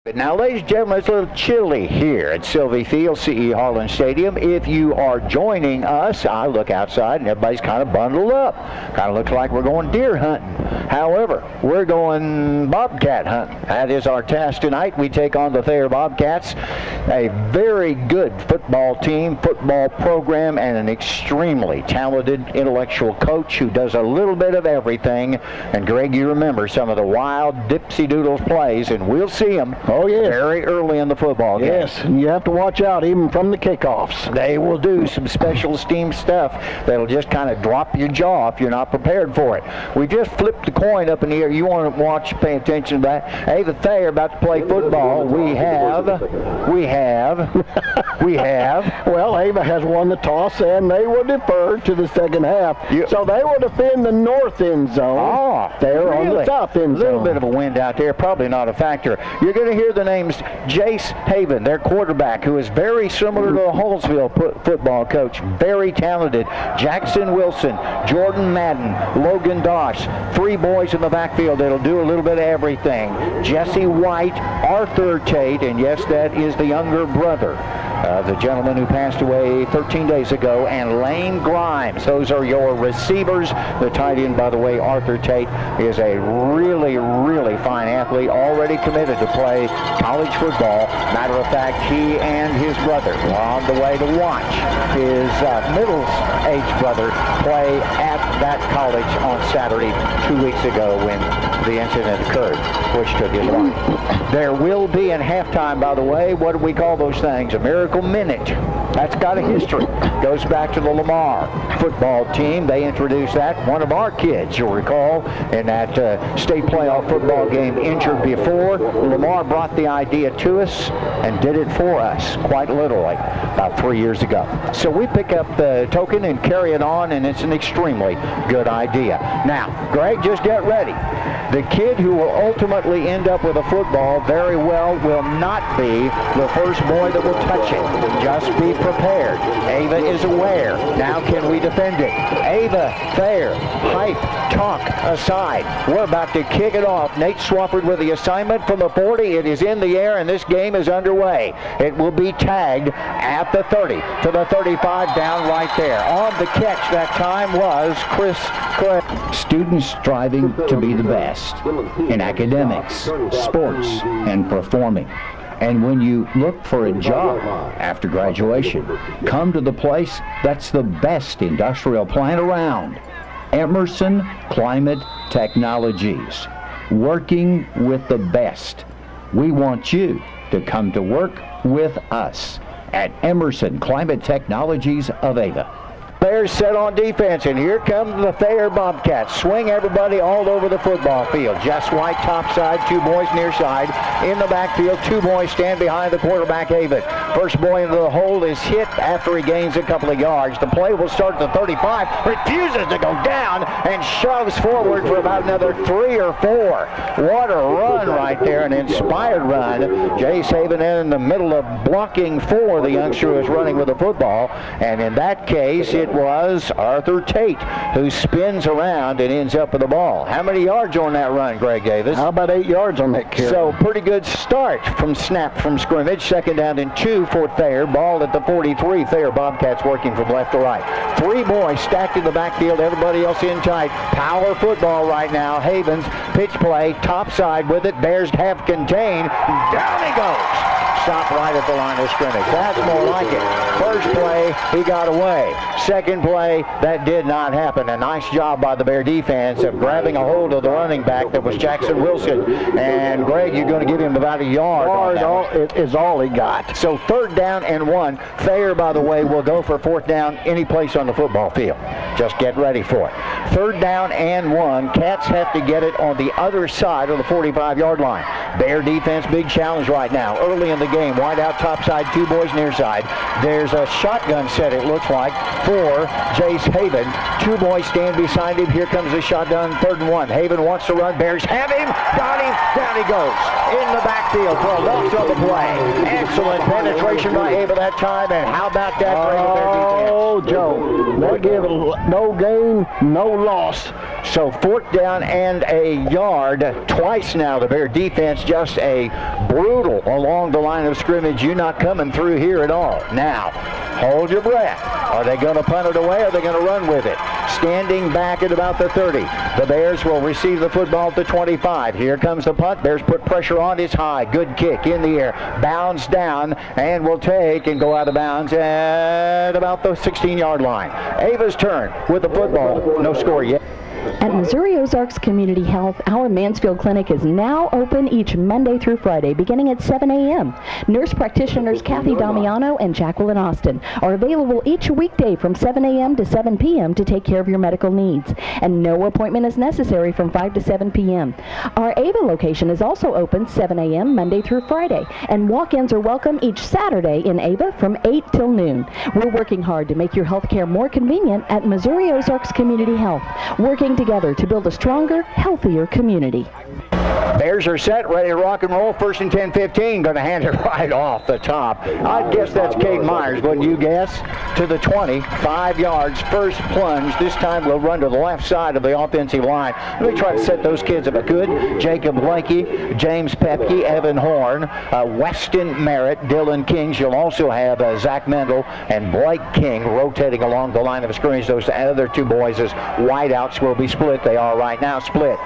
But now, ladies and gentlemen, it's a little chilly here at Sylvie Field, C.E. Harlan Stadium. If you are joining us, I look outside and everybody's kind of bundled up. Kind of looks like we're going deer hunting. However, we're going bobcat hunting. That is our task tonight. We take on the Thayer Bobcats, a very good football team, football program, and an extremely talented intellectual coach who does a little bit of everything. And Greg, you remember some of the wild dipsy-doodles plays, and we'll see them. Oh, yes. Very early in the football game. Yes, and you have to watch out even from the kickoffs. They will do some special steam stuff that'll just kind of drop your jaw if you're not prepared for it. We just flipped the coin up in the air. You want to watch, pay attention to that. Ava Thayer about to play football. We have. Well, Ava has won the toss, and they will defer to the second half. So they will defend the north end zone. Oh, they're on the south end zone. A little bit of a wind out there, probably not a factor. You're going to hear the names Jace Haven, their quarterback, who is very similar to the Hallsville football coach, very talented. Jackson Wilson, Jordan Madden, Logan Doss, three boys in the backfield that'll do a little bit of everything. Jesse White, Arthur Tate, and yes, that is the younger brother of the gentleman who passed away 13 days ago, and Lane Grimes. Those are your receivers. The tight end, by the way, Arthur Tate, is a really, really fine athlete, already committed to play college football. Matter of fact, he and his brother were on the way to watch his middle-aged brother play at that college on Saturday 2 weeks ago when the incident occurred, which took his life. There will be in halftime, by the way, what do we call those things? A miracle minute. That's got a history. Goes back to the Lamar football team. They introduced that. One of our kids, you'll recall, in that state playoff football game injured before. Lamar brought the idea to us and did it for us, quite literally, about 3 years ago. So we pick up the token and carry it on, and it's an extremely good idea. Now, Greg, just get ready. The kid who will ultimately end up with a football very well will not be the first boy that will touch it. Just be prepared. Ava is aware. Now can we defend it? Ava, Thayer, hype, talk aside. We're about to kick it off. Nate Swafford with the assignment from the 40. It is in the air, and this game is underway. It will be tagged at the 30 to the 35, down right there. On the catch that time was Chris Craig. Students striving to be the best in academics, sports, and performing. And when you look for a job after graduation, come to the place that's the best industrial plant around. Emerson Climate Technologies. Working with the best. We want you to come to work with us at Emerson Climate Technologies of Ava. Bears set on defense, and here comes the Thayer Bobcats. Swing everybody all over the football field. Jess White topside, two boys near side. In the backfield, two boys stand behind the quarterback, Ava. First boy into the hole is hit after he gains a couple of yards. The play will start at the 35, refuses to go down, and shoves forward for about another 3 or 4. What a run right there, an inspired run. Jace Haven in the middle of blocking for the youngster who is running with the football, and in that case, it was Arthur Tate who spins around and ends up with the ball. How many yards on that run, Greg Davis? How about 8 yards on that carry? So pretty good start from snap from scrimmage. Second down and 2 for Thayer. Ball at the 43. Thayer Bobcats working from left to right. 3 boys stacked in the backfield. Everybody else in tight. Power football right now. Havens pitch play. Topside with it. Bears have contained. Down he goes. Stop right at the line of scrimmage. That's more like it. First play, he got away. Second play, that did not happen. A nice job by the Bear defense of grabbing a hold of the running back that was Jackson Wilson. And Greg, you're going to give him about a yard. It is all he got. So third down and 1. Thayer, by the way, will go for fourth down any place on the football field. Just get ready for it. Third down and 1. Cats have to get it on the other side of the 45-yard line. Bear defense, big challenge right now. Early in the game, wide out topside, 2 boys near side. There's a shotgun set, it looks like, for Jace Haven. 2 boys stand beside him. Here comes the shotgun, 3rd and 1. Haven wants to run. Bears have him. Got him. Down he goes. In the backfield for a loss on the play. Excellent penetration by Ava that time. And how about that? Oh, Joe, they give no gain, no loss So 4th down and a yard twice now. The Bear defense just a brutal along the line of scrimmage. You're not coming through here at all. Now, hold your breath. Are they going to punt it away or are they going to run with it? Standing back at about the 30. The Bears will receive the football at the 25. Here comes the punt. Bears put pressure on. It's high. Good kick in the air. Bounds down and will take and go out of bounds at about the 16-yard line. Ava's turn with the football. No score yet. At Missouri Ozarks Community Health, our Mansfield Clinic is now open each Monday through Friday, beginning at 7 a.m. Nurse practitioners Kathy Damiano and Jacqueline Austin are available each weekday from 7 a.m. to 7 p.m. to take care of your medical needs, and no appointment is necessary from 5 to 7 p.m. Our Ava location is also open 7 a.m. Monday through Friday, and walk-ins are welcome each Saturday in Ava from 8 till noon. We're working hard to make your health care more convenient at Missouri Ozarks Community Health, working together to build a stronger, healthier community. Bears are set, ready to rock and roll. 1st and 10-15. Going to hand it right off the top. I'd guess that's Cade Myers, wouldn't you guess? To the 20, 5 yards, first plunge. This time we'll run to the left side of the offensive line. Let me try to set those kids if I could. Jacob Blanky, James Pepke, Evan Horn, Weston Merritt, Dylan Kings. You'll also have Zach Mendel and Blake King rotating along the line of scrimmage. Those other 2 boys as wideouts will be split. They are right now split.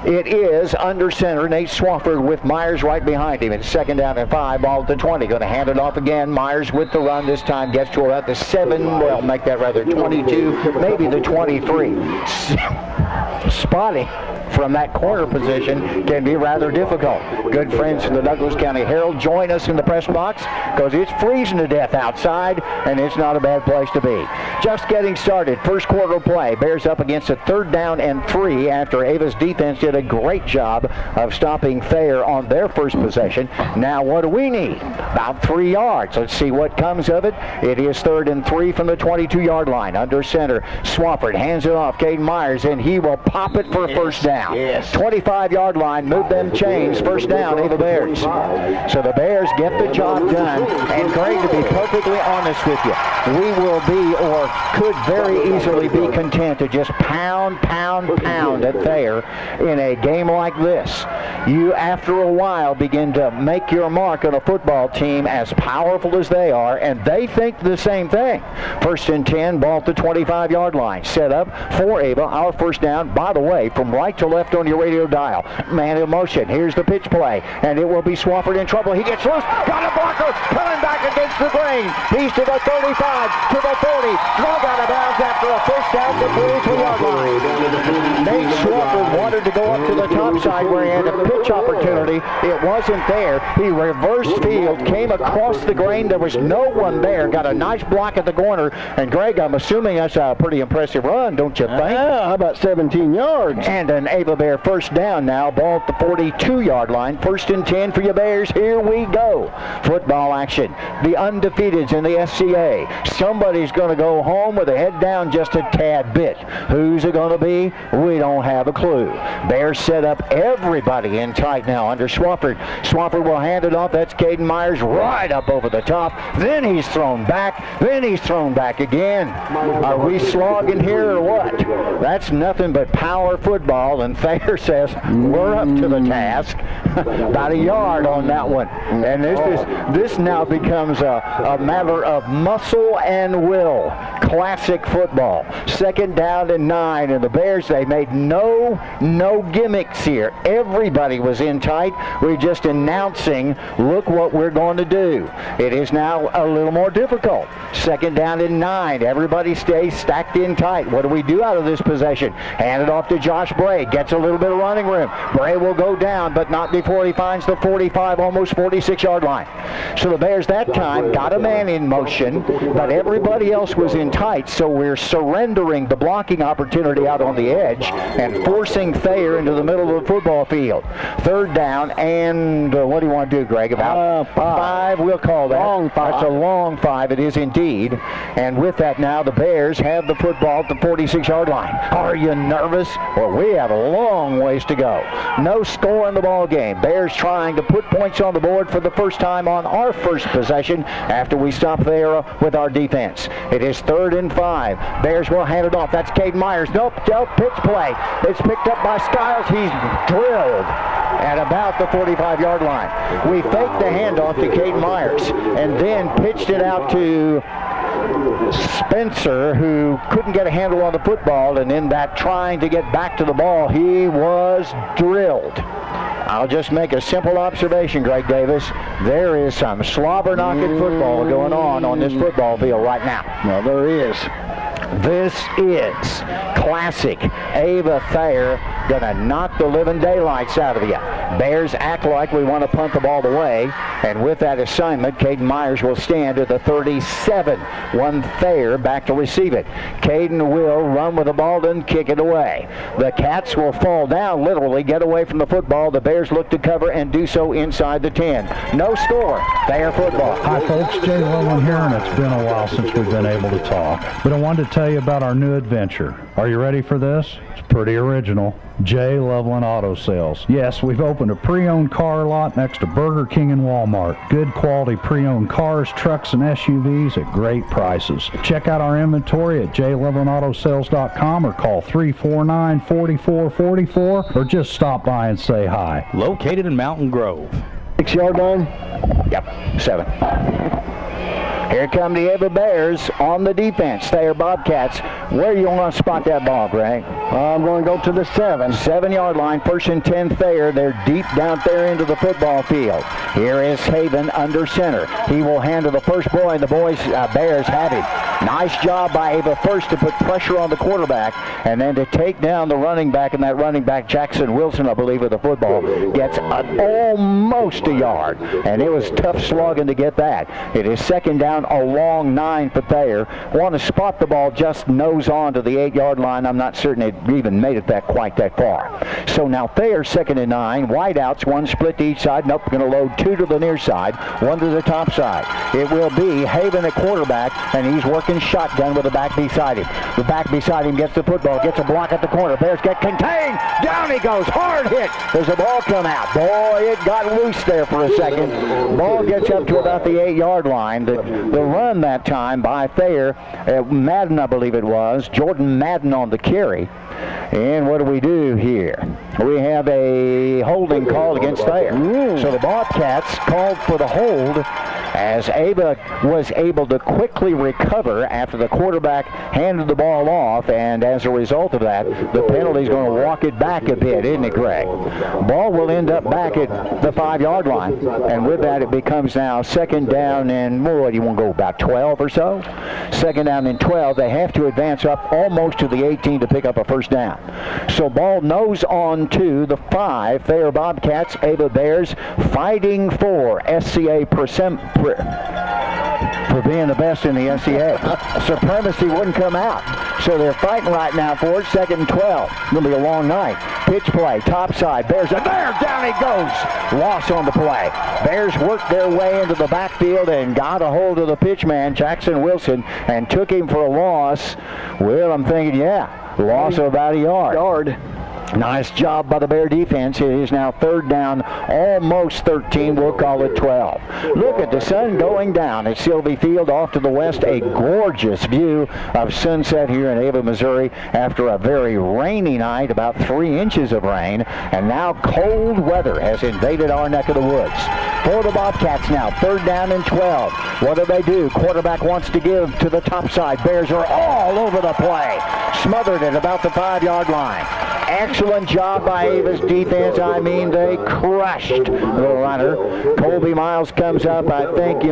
It is under center, Nate Swafford with Myers right behind him. It's 2nd down and 5, ball at the 20. Going to hand it off again. Myers with the run this time. Gets to about the 7, well, make that rather 22, maybe the 23. Spotting from that corner position can be rather difficult. Good friends from the Douglas County Herald join us in the press box because it's freezing to death outside and it's not a bad place to be. Just getting started. First quarter play. Bears up against a 3rd down and 3 after Ava's defense did a great job of stopping Thayer on their first possession. Now what do we need? About 3 yards. Let's see what comes of it. It is 3rd and 3 from the 22-yard line. Under center, Swafford hands it off. Cade Myers, and he will pop it for a first down. 25-yard line, move them chains. First down, Ava Bears. So the Bears get the job done. And Greg, to be perfectly honest with you, we will be or could very easily be content to just pound at Thayer in a game like this. You, after a while, begin to make your mark on a football team as powerful as they are, and they think the same thing. 1st and 10, ball at the 25-yard line. Set up for Ava. Our first down, by the way, from right to left on your radio dial. Man in motion. Here's the pitch play, and it will be Swafford in trouble. He gets loose. Got a blocker. Coming back against the grain. He's to the 35, to the 40. Drug out of bounds after a first down to the 43-yard line. Nate Swafford wanted to go up to the top side where he had a pitch opportunity. It wasn't there. He reversed field, came across the grain. There was no one there. Got a nice block at the corner. And Greg, I'm assuming that's a pretty impressive run, don't you think? How about 17 yards? And an Ava Bear first down now. Ball at the 42-yard line. 1st and 10 for your Bears. Here we go. Football action. The undefeateds in the SCA. Somebody's going to go home with a head down just a tad bit. Who's it going to be? We don't have a clue. Bears set up everybody in tight now under Swafford. Swafford will hand it off. That's Caden Myers right up over the top. Then he's thrown back. Then he's thrown back again. Are we slogging here or what? That's nothing but power football, and Thayer says we're up to the task. About a yard on that one. And this now becomes a matter of muscle and will. Classic football. 2nd down and 9, and the Bears, they made no gimmicks here. Everybody was in tight. We're just announcing, look what we're going to do. It is now a little more difficult. 2nd down and 9. Everybody stays stacked in tight. What do we do out of this possession? Hand it off to Josh Bray. Gets a little bit of running room. Bray will go down, but not before he finds the 45, almost 46-yard line. So the Bears that time got a man in motion, but everybody else was in tight, so we're surrendering the blocking opportunity out on the edge and forcing Thayer into the middle of the football field. Third down, and what do you want to do, Greg? About five, we'll call that. Long five. That's a long five, it is indeed. And with that now, the Bears have the football at the 46-yard line. Are you nervous? Well, we have a long ways to go. No score in the ball game. Bears trying to put points on the board for the first time on our first possession after we stop there with our defense. It is 3rd and 5. Bears will hand it off. That's Caden Myers. Nope, pitch play. It's picked up by Skiles. He's drilled at about the 45-yard line. We faked the handoff to Caden Myers and then pitched it out to Spencer, who couldn't get a handle on the football, and in that trying to get back to the ball, he was drilled. I'll just make a simple observation, Greg Davis. There is some slobber-knocking football going on this football field right now. Well, there is. This is classic Ava Thayer gonna knock the living daylights out of you. Bears act like we want to punt the ball away, and with that assignment, Caden Myers will stand at the 37. One Thayer back to receive it. Caden will run with the ball and kick it away. The Cats will fall down, literally get away from the football. The Bears look to cover and do so inside the 10. No score. Thayer football. Hi folks, Jay Loveland here, and it's been a while since we've been able to talk. But I wanted to tell you about our new adventure. Are you ready for this? It's pretty original. Jay Loveland Auto Sales. Yes, we've opened a pre-owned car lot next to Burger King and Walmart. Good quality pre-owned cars, trucks, and SUVs at great prices. Check out our inventory at jlovelandautosales.com or call 349-4444 or just stop by and say hi. Located in Mountain Grove. 6-yard line? Yep, 7. Here come the Ava Bears on the defense. Thayer Bobcats. Where you want to spot that ball, Greg? I'm going to go to the 7. 7-yard line, 1st and 10 Thayer. They're deep down there into the football field. Here is Haven under center. He will hand to the first boy, and the boys, Bears have it. Nice job by Ava first to put pressure on the quarterback, and then to take down the running back, and that running back, Jackson Wilson, I believe, with the football, gets almost a yard, and it was tough slogging to get that. It is 2nd down, a long 9 for Thayer. Want to spot the ball, just nose on to the 8-yard line. I'm not certain it even made it quite that far. So now Thayer 2nd and 9. Wideouts, 1 split to each side. Nope, going to load 2 to the near side, 1 to the top side. It will be Haven at quarterback, and he's working shotgun with the back beside him. The back beside him gets the football, gets a block at the corner. Bears get contained. Down he goes. Hard hit. There's a ball come out. Boy, it got loose there for a second. Ball gets up to about the 8-yard line. The run that time by Thayer, Madden, I believe it was. Jordan Madden on the carry. And what do we do here? We have a holding called against Thayer. So the Bobcats called for the hold as Ava was able to quickly recover after the quarterback handed the ball off, and as a result of that, the penalty is going to walk it back a bit, isn't it, Greg? Ball will end up back at the 5-yard line, and with that it becomes now 2nd down and, what do you want to go, about 12 or so? 2nd down and 12. They have to advance up almost to the 18 to pick up a 1st down. So ball nose on to the 5. Thayer Bobcats, Ava Bears fighting for SCA for being the best in the SCA. Supremacy wouldn't come out. So they're fighting right now for it. 2nd and 12. Going to be a long night. Pitch play, top side. Bears are there. Down he goes. Loss on the play. Bears worked their way into the backfield and got a hold of the pitch man, Jackson Wilson, and took him for a loss. Well, I'm thinking, loss of about a yard. Nice job by the Bear defense. It is now 3rd down, almost 13. We'll call it 12. Look at the sun going down at Sylvie Field off to the west. A gorgeous view of sunset here in Ava, Missouri after a very rainy night, about 3 inches of rain. And now cold weather has invaded our neck of the woods. For the Bobcats now, 3rd down and 12. What do? Quarterback wants to give to the top side. Bears are all over the play. Smothered at about the 5-yard line. Excellent job by Ava's defense. I mean, they crushed the runner. Colby Miles comes up. I think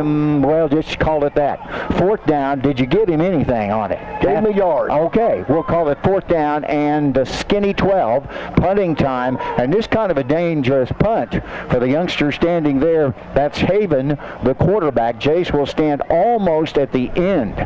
just call it that. 4th down. Did you give him anything on it? Gave him a yard. Okay, we'll call it 4th down and a skinny 12. Punting time, and this kind of a dangerous punt for the youngster standing there. That's Haven, the quarterback. Jace will stand almost at the end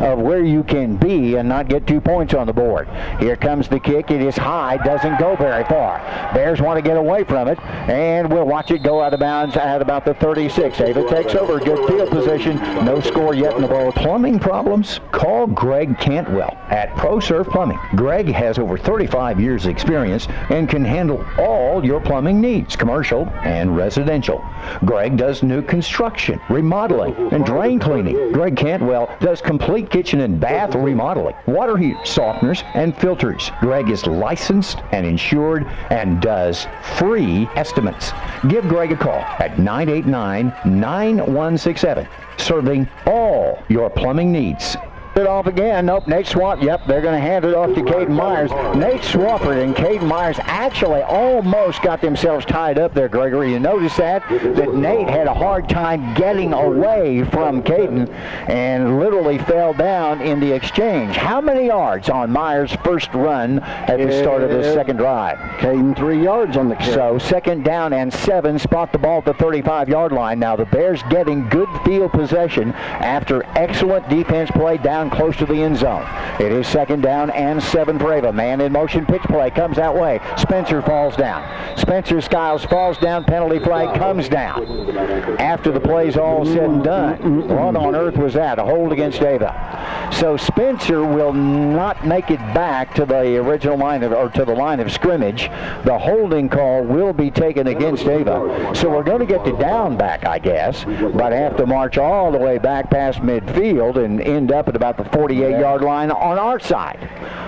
of where you can be and not get 2 points on the board. Here comes the kick. It is high. side doesn't go very far. Bears want to get away from it, and we'll watch it go out of bounds at about the 36. Ava takes over. Good field position. No score yet in the ball. Plumbing problems? Call Greg Cantwell at ProServe Plumbing. Greg has over 35 years experience and can handle all your plumbing needs, commercial and residential. Greg does new construction, remodeling, and drain cleaning. Greg Cantwell does complete kitchen and bath remodeling, water heaters, softeners, and filters. Greg is licensed and insured and does free estimates. Give Greg a call at 989-9167, serving all your plumbing needs. It off again. Nope, Nate Swafford. Yep, they're going to hand it off to Caden Myers. Nate Swafford and Caden Myers actually almost got themselves tied up there, Gregory. You notice that Nate had a hard time getting away from Caden and literally fell down in the exchange. How many yards on Myers' first run at the start of this second drive? Caden 3 yards on the carry. So 2nd down and 7, spot the ball at the 35-yard line. Now the Bears getting good field possession after excellent defense play down close to the end zone. It is 2nd down and 7 for Ava. Man in motion pitch play comes that way. Spencer falls down. Spencer Skiles falls down. Penalty flag comes down. After the play's all said and done, what on earth was that? A hold against Ava. So Spencer will not make it back to the original line of, to the line of scrimmage. The holding call will be taken against Ava. So we're going to get the down back, I guess, but have to march all the way back past midfield and end up at about the 48-yard line on our side.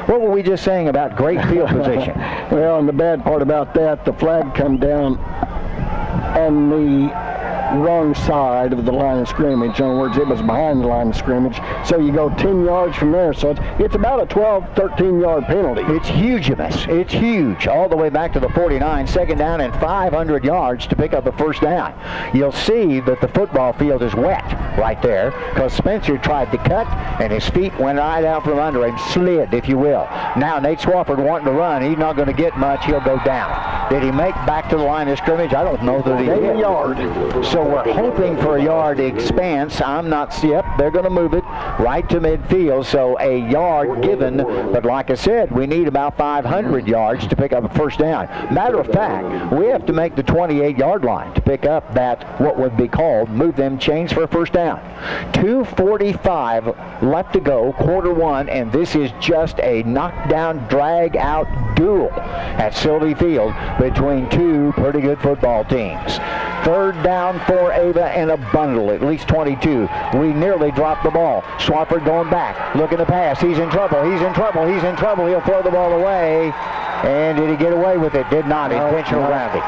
What were we just saying about great field position? Well, and the bad part about that, the flag come down on the wrong side of the line of scrimmage. In other words, it was behind the line of scrimmage. So you go 10 yards from there. So it's about a 12, 13-yard penalty. It's huge of us. It's huge. All the way back to the 49, 2nd down and 500 yards to pick up the first down. You'll see that the football field is wet right there because Spencer tried to cut and his feet went right out from under him, slid, if you will. Now Nate Swafford wanting to run. He's not going to get much. He'll go down. Did he make back to the line of scrimmage? I don't know that he did. A yard. So we're hoping for a yard expanse. I'm not, yep, they're going to move it right to midfield, so a yard given. But like I said, we need about 500 yards to pick up a first down. Matter of fact, we have to make the 28-yard line to pick up that, what would be called, move them chains for a first down. 2:45 left to go, quarter one, and this is just a knockdown, drag-out duel at Sylvie Field between two pretty good football teams. 3rd down for Ava and a bundle, at least 22. We nearly dropped the ball. Swafford going back, looking to pass. He's in trouble. He's in trouble. He's in trouble. He'll throw the ball away. And did he get away with it? Did not. Intentional grounding.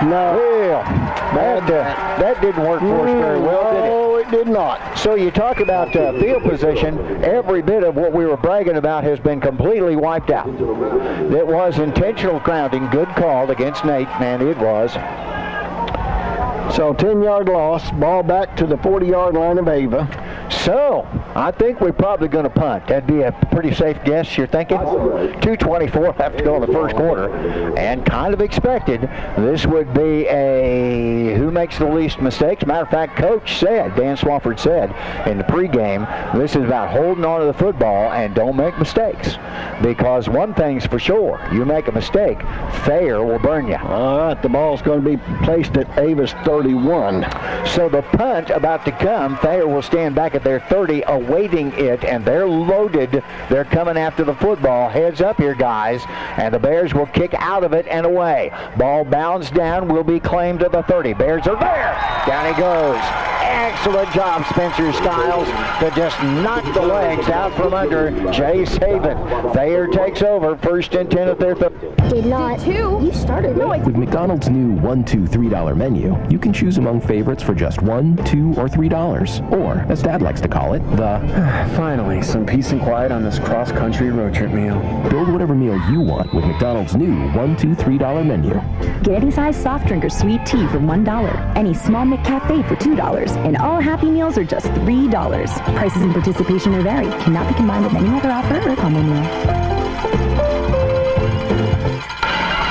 No. Well, that didn't work for us very well, did it? No, it did not. So you talk about field position, every bit of what we were bragging about has been completely wiped out. It was intentional grounding, good call against Nate, and it was. So 10-yard loss, ball back to the 40-yard line of Ava. So I think we're probably going to punt. That'd be a pretty safe guess, you're thinking? 2:24 left to go in the first quarter. And kind of expected, this would be a who makes the least mistakes. Matter of fact, Coach said, Dan Swafford said in the pregame, this is about holding on to the football and don't make mistakes. Because one thing's for sure, you make a mistake, Thayer will burn you. All right, the ball's going to be placed at Ava's 31. So the punt about to come, Thayer will stand back at their 30 awaiting it, and they're loaded. They're coming after the football. Heads up here, guys. And the Bears will kick out of it and away. Ball bounds down, will be claimed at the 30. Bears are there. Down he goes. Excellent job, Spencer Skiles, to just knock the legs out from under Jace Haven. Thayer takes over, 1st and 10 at their 30. Did not. You started it. With McDonald's new $1, $2, $3 menu, you can choose among favorites for just $1, $2, or $3. Or, as Dad likes to call it, the finally, some peace and quiet on this cross-country road trip meal. Build whatever meal you want with McDonald's new $1, $2, $3 menu. Get any size soft drink or sweet tea for $1. Any small McCafe for $2. And all Happy Meals are just $3. Prices and participation may vary. Cannot be combined with any other offer or combo meal.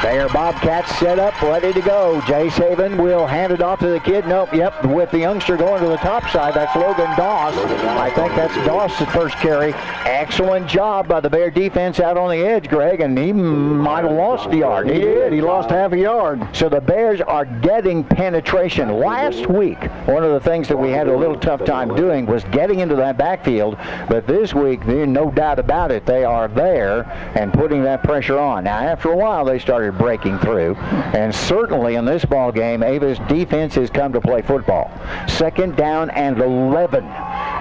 Thayer Thayer Bobcats set up, ready to go. Jace Haven will hand it off to the kid. Nope, yep, with the youngster going to the top side. That's Logan Doss. I think that's Doss' first carry. Excellent job by the Bear defense out on the edge, Greg, and he might have lost a yard. He did. He lost half a yard. So the Bears are getting penetration. Last week, one of the things that we had a little tough time doing was getting into that backfield, but this week, there's no doubt about it, they are there and putting that pressure on. Now, after a while, they started breaking through, and certainly in this ball game, Ava's defense has come to play football. 2nd down and 11.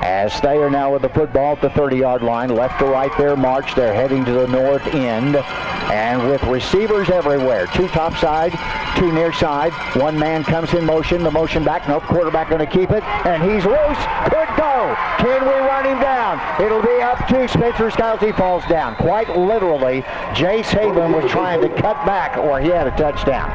As Thayer now with the football at the 30-yard line, left to right their march. They're heading to the north end, and with receivers everywhere. 2 top side, 2 near side. One man comes in motion. The motion back. Nope, quarterback going to keep it, and he's loose. Could go. Can we run him down? It'll be up to Spencer Skiles. He falls down. Quite literally, Jace Haven was trying to cut back, or he had a touchdown.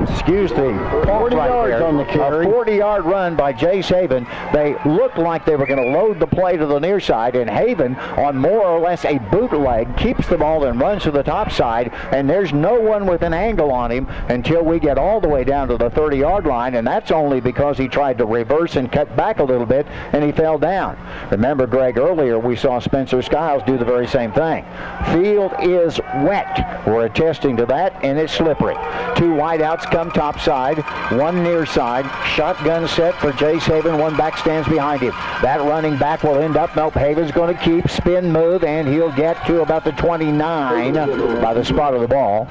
Excuse the 40 right yards there. On the carry. A 40-yard run by Jace Haven. They looked like they were going to load the play to the near side, and Haven, on more or less a bootleg, keeps the ball and runs to the top side, and there's no one with an angle on him until we get all the way down to the 30-yard line, and that's only because he tried to reverse and cut back a little bit, and he fell down. Remember, Greg, earlier we saw Spencer Skiles do the very same thing. Field is wet. We're attesting to that, and it's slippery. 2 wideouts come top side, 1 near side. Shotgun set for Jace Haven. 1 back stands behind him. That running back will end up, nope, Haven's going to keep, spin move, and he'll get to about the 29 by the spot of the ball.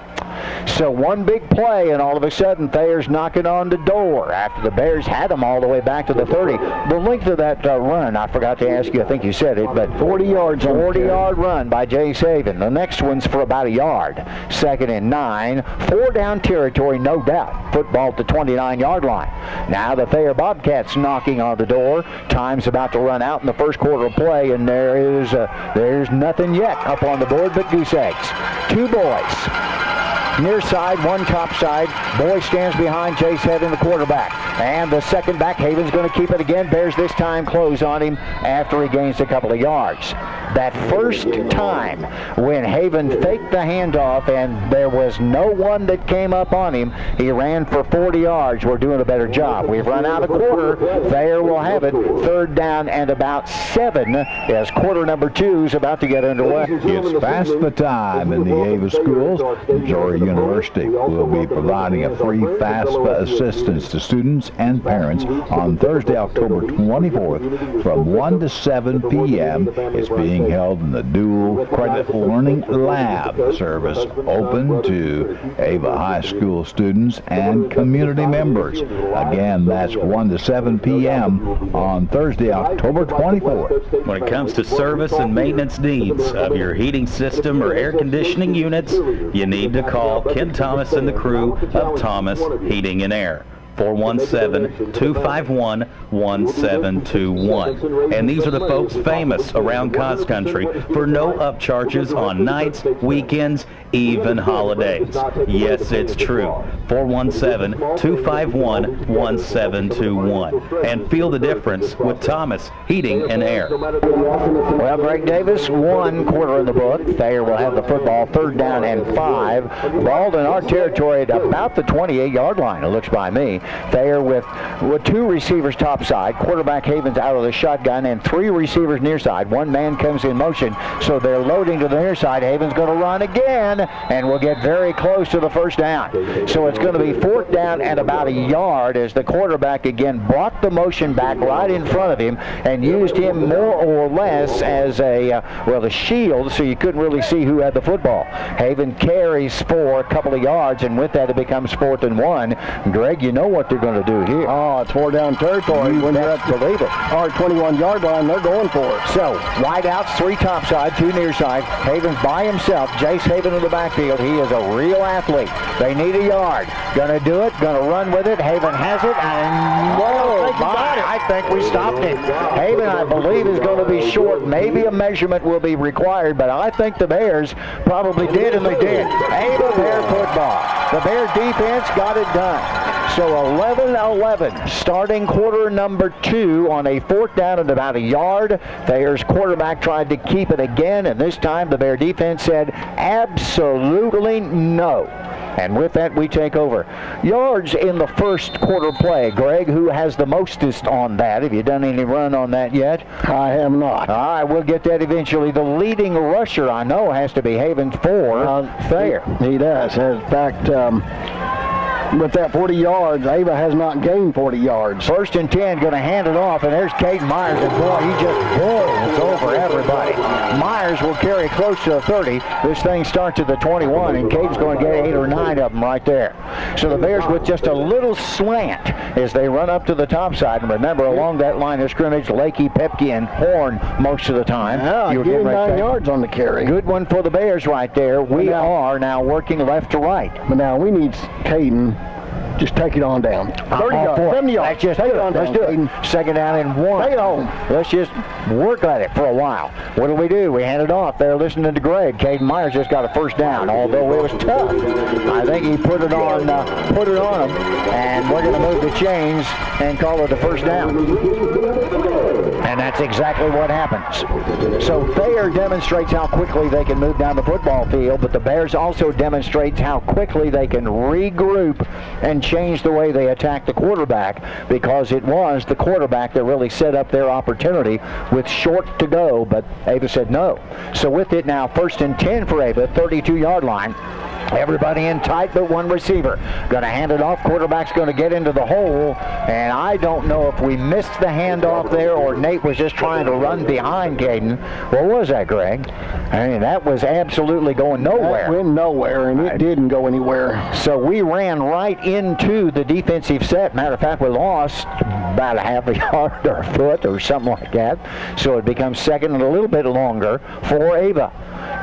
So 1 big play, and all of a sudden Thayer's knocking on the door after the Bears had him all the way back to the 30. The length of that run, I forgot to ask you, I think you said it, but 40 yards, 40-yard run by Jace Haven. The next one's for about a yard. 2nd and 9, 4 down territory, no doubt. Football at the 29-yard line. Now the Thayer Bobcats knocking on the door. Time's about to run out in the first quarter of play, and there's nothing yet up on the board but goose eggs. 2 boys. Near side, 1 top side. Boy stands behind Jace Haven, the quarterback. And the second back, Haven's going to keep it again. Bears this time close on him after he gains a couple of yards. That first time when Haven faked the handoff and there was no one that came up on him, he ran for 40 yards. We're doing a better job. We've run out a quarter. Thayer will have it. 3rd down and about 7 as quarter number 2 is about to get underway. It's past the time in the Ava schools. Missouri University will be providing a free FAFSA assistance to students and parents on Thursday, October 24th from 1 to 7 p.m. It's being held in the Dual Credit Learning Lab service, open to Ava High School students and community members. Again, that's 1 to 7 p.m. on Thursday, October 24th. When it comes to service and maintenance needs of your heating system or air conditioning units, you need to call Ken Thomas and the crew of Thomas Heating and Air. 417-251-1721. And these are the folks famous around Cos Country for no upcharges on nights, weekends, even holidays. Yes, it's true. 417-251-1721. And feel the difference with Thomas Heating and Air. Well, Greg Davis, 1 quarter in the book. Thayer will have the football, 3rd down and 5. Ball in our territory at about the 28-yard line, it looks by me. Thayer with 2 receivers top side. Quarterback Haven's out of the shotgun, and 3 receivers near side. 1 man comes in motion, so they're loading to the near side. Haven's going to run again, and we'll get very close to the 1st down. So it's going to be 4th down and about a yard as the quarterback again brought the motion back right in front of him and used him more or less as a shield, so you couldn't really see who had the football. Haven carries for a couple of yards, and with that it becomes 4th and 1. Greg, you know what they're going to do here. Oh, it's 4 down territory. When you're up to believe it. Our 21-yard line, they're going for it. So, wide outs, 3 top side, 2 near side. Haven's by himself. Jace Haven in the backfield. He is a real athlete. They need a yard. Going to do it. Going to run with it. Haven has it. And, whoa, I think we stopped it. Haven, I believe, is going to be short. Maybe a measurement will be required, but I think the Bears probably did, and they did. Ava Bear football. The Bear defense got it done. So 11-11, starting quarter number 2 on a 4th down and about a yard. Thayer's quarterback tried to keep it again, and this time the Bear defense said absolutely no. And with that, we take over. Yards in the first quarter play. Greg, who has the mostest on that? Have you done any run on that yet? I have not. All right, we'll get that eventually. The leading rusher, I know, has to be Haven for Thayer. He does. In fact, with that 40 yards, Ava has not gained 40 yards. 1st and 10, going to hand it off, and there's Caden Myers, and boy, he just rolls over everybody. Myers will carry close to the 30. This thing starts at the 21, and Caden's going to get 8 or 9 of them right there. So the Bears with just a little slant as they run up to the top side. And remember, along that line of scrimmage, Lakey, Pepke, and Horn most of the time. Yeah, give him 9 yards on the carry. Good one for the Bears right there. We are now working left to right. But now we need Caden. Just take it on down. 30 yards, 70 yards. Let's just take it on down. Let's do it. 2nd down and 1. Take it home. Let's just work at it for a while. What do? We hand it off. They're listening to Greg. Caden Myers just got a 1st down, although it was tough. I think he put it on him, and we're going to move the chains and call it a 1st down. And that's exactly what happens. So Thayer demonstrates how quickly they can move down the football field, but the Bears also demonstrates how quickly they can regroup and change the way they attack the quarterback, because it was the quarterback that really set up their opportunity with short to go, but Ava said no. So with it now, 1st and 10 for Ava, 32-yard line. Everybody in tight but one receiver. Going to hand it off. Quarterback's going to get into the hole, and I don't know if we missed the handoff there or Nate was just trying to run behind Caden. What was that, Greg? I mean, that was absolutely going nowhere. That went nowhere, and it didn't go anywhere. So we ran right into the defensive set. Matter of fact, we lost about a half a yard or a foot or something like that. So it becomes 2nd and a little bit longer for Ava.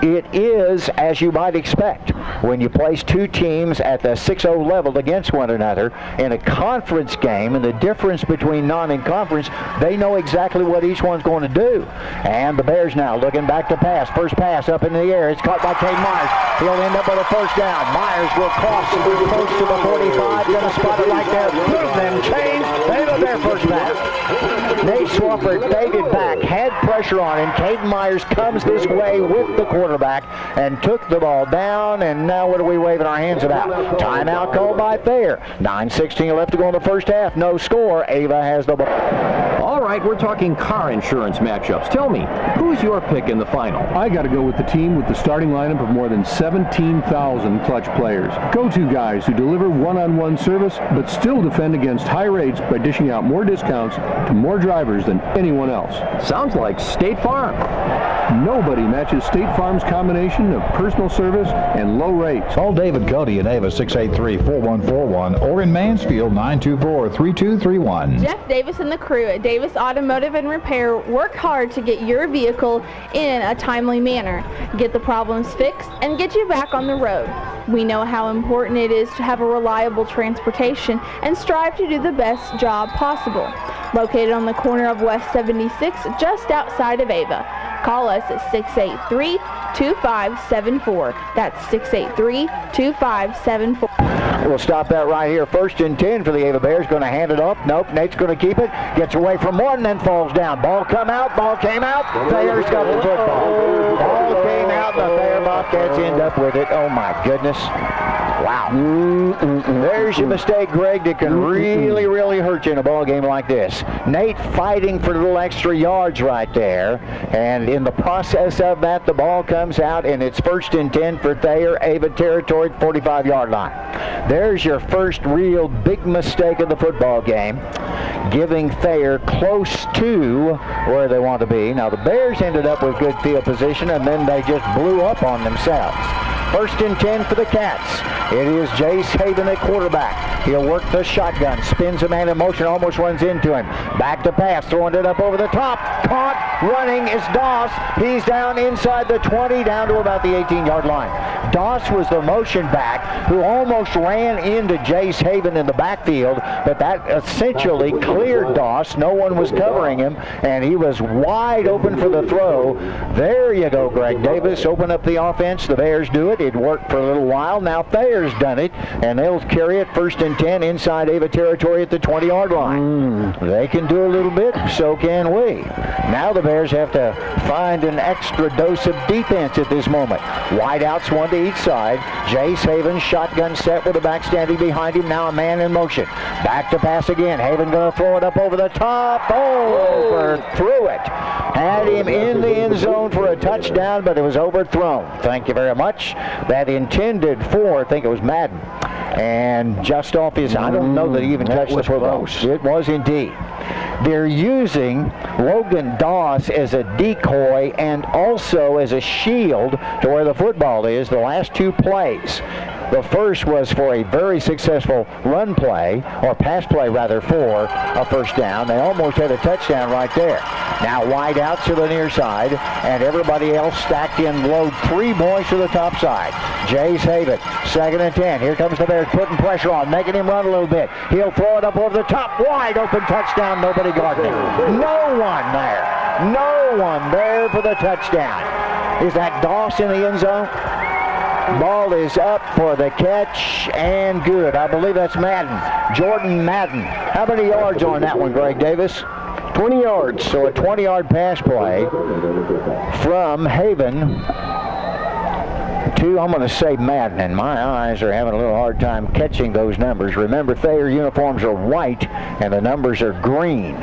It is, as you might expect, when you place 2 teams at the 6-0 level against one another in a conference game, and the difference between non and conference, they know exactly what each one's going to do. And the Bears now looking back to pass. First pass up in the air. It's caught by Caden Myers. He'll end up with a 1st down. Myers will cross and be close to the 45. Going to spot it right there. Give them change. They have their 1st down. Nate Swafford faded back, had pressure on him. Caden Myers comes this way with the quarterback and took the ball down, and now what are we waving our hands about? Timeout called by Thayer. 9:16 left to go in the 1st half. No score. Ava has the ball. All right, we're talking car insurance matchups. Tell me, who's your pick in the final? I got to go with the team with the starting lineup of more than 17,000 clutch players. Go-to guys who deliver one-on-one service but still defend against high rates by dishing out more discounts to more drivers than anyone else. Sounds like State Farm. Nobody matches State Farm's combination of personal service and low rates. Call David Cody at Ava 683-4141 or in Mansfield 924-3231. Jeff Davis and the crew at Davis Automotive and Repair work hard to get your vehicle in a timely manner, get the problems fixed, and get you back on the road. We know how important it is to have a reliable transportation and strive to do the best job possible. Located on the corner of West 76, just outside of Ava. Call us at 683-2574. That's 683-2574. We'll stop that right here. 1st and 10 for the Ava Bears. Going to hand it off. Nope. Nate's going to keep it. Gets away from one, then falls down. Ball come out. Ball came out. Thayer's got the football. Ball came out. The Thayer Bobcats end up with it. Oh, my goodness. Wow. There's your mistake, Greg, that can really, really hurt you in a ball game like this. Nate fighting for little extra yards right there. And in the process of that, the ball comes out, and it's 1st and 10 for Thayer, Ava territory, 45-yard line. There's your first real big mistake of the football game, giving Thayer close to where they want to be. Now, the Bears ended up with good field position, and then they just blew up on themselves. 1st and 10 for the Cats. It is Jace Haven at quarterback. He'll work the shotgun, spins a man in motion, almost runs into him. Back to pass, throwing it up over the top. Caught, running is Doss. He's down inside the 20, down to about the 18-yard line. Doss was the motion back who almost ran into Jace Haven in the backfield, but that essentially cleared Doss. No one was covering him, and he was wide open for the throw. There you go, Greg Davis. Open up the offense. The Bears do it. it. It worked for a little while. Now Thayer's done it, and they'll carry it 1st and 10 inside Ava territory at the 20-yard line. They can do a little bit, so can we. Now the Bears have to find an extra dose of defense at this moment. Wideouts, one to each side. Jace Haven, shotgun set with a back standing behind him. Now a man in motion. Back to pass again. Haven going to throw it up over the top. Overthrew it. Had him in the end zone for a touchdown, but it was overthrown. Thank you very much. That intended for, I think it was Madden. And just off his, I don't know that he even touched the football. It was indeed. They're using Logan Doss as a decoy and also as a shield to where the football is the last 2 plays. The first was for a very successful run play, or pass play rather, for a 1st down. They almost had a touchdown right there. Now wide out to the near side, and everybody else stacked in low. 3 boys to the top side. Jace Haven, 2nd and 10. Here comes the Bears putting pressure on, making him run a little bit. He'll throw it up over the top. Wide open touchdown. Nobody guarding him. No one there. No one there for the touchdown. Is that Doss in the end zone? Ball is up for the catch and good. I believe that's Madden. Jordan Madden. How many yards on that one, Greg Davis? 20 yards. So a 20-yard pass play from Haven to, I'm going to say Madden, and my eyes are having a little hard time catching those numbers. Remember, Thayer uniforms are white and the numbers are green.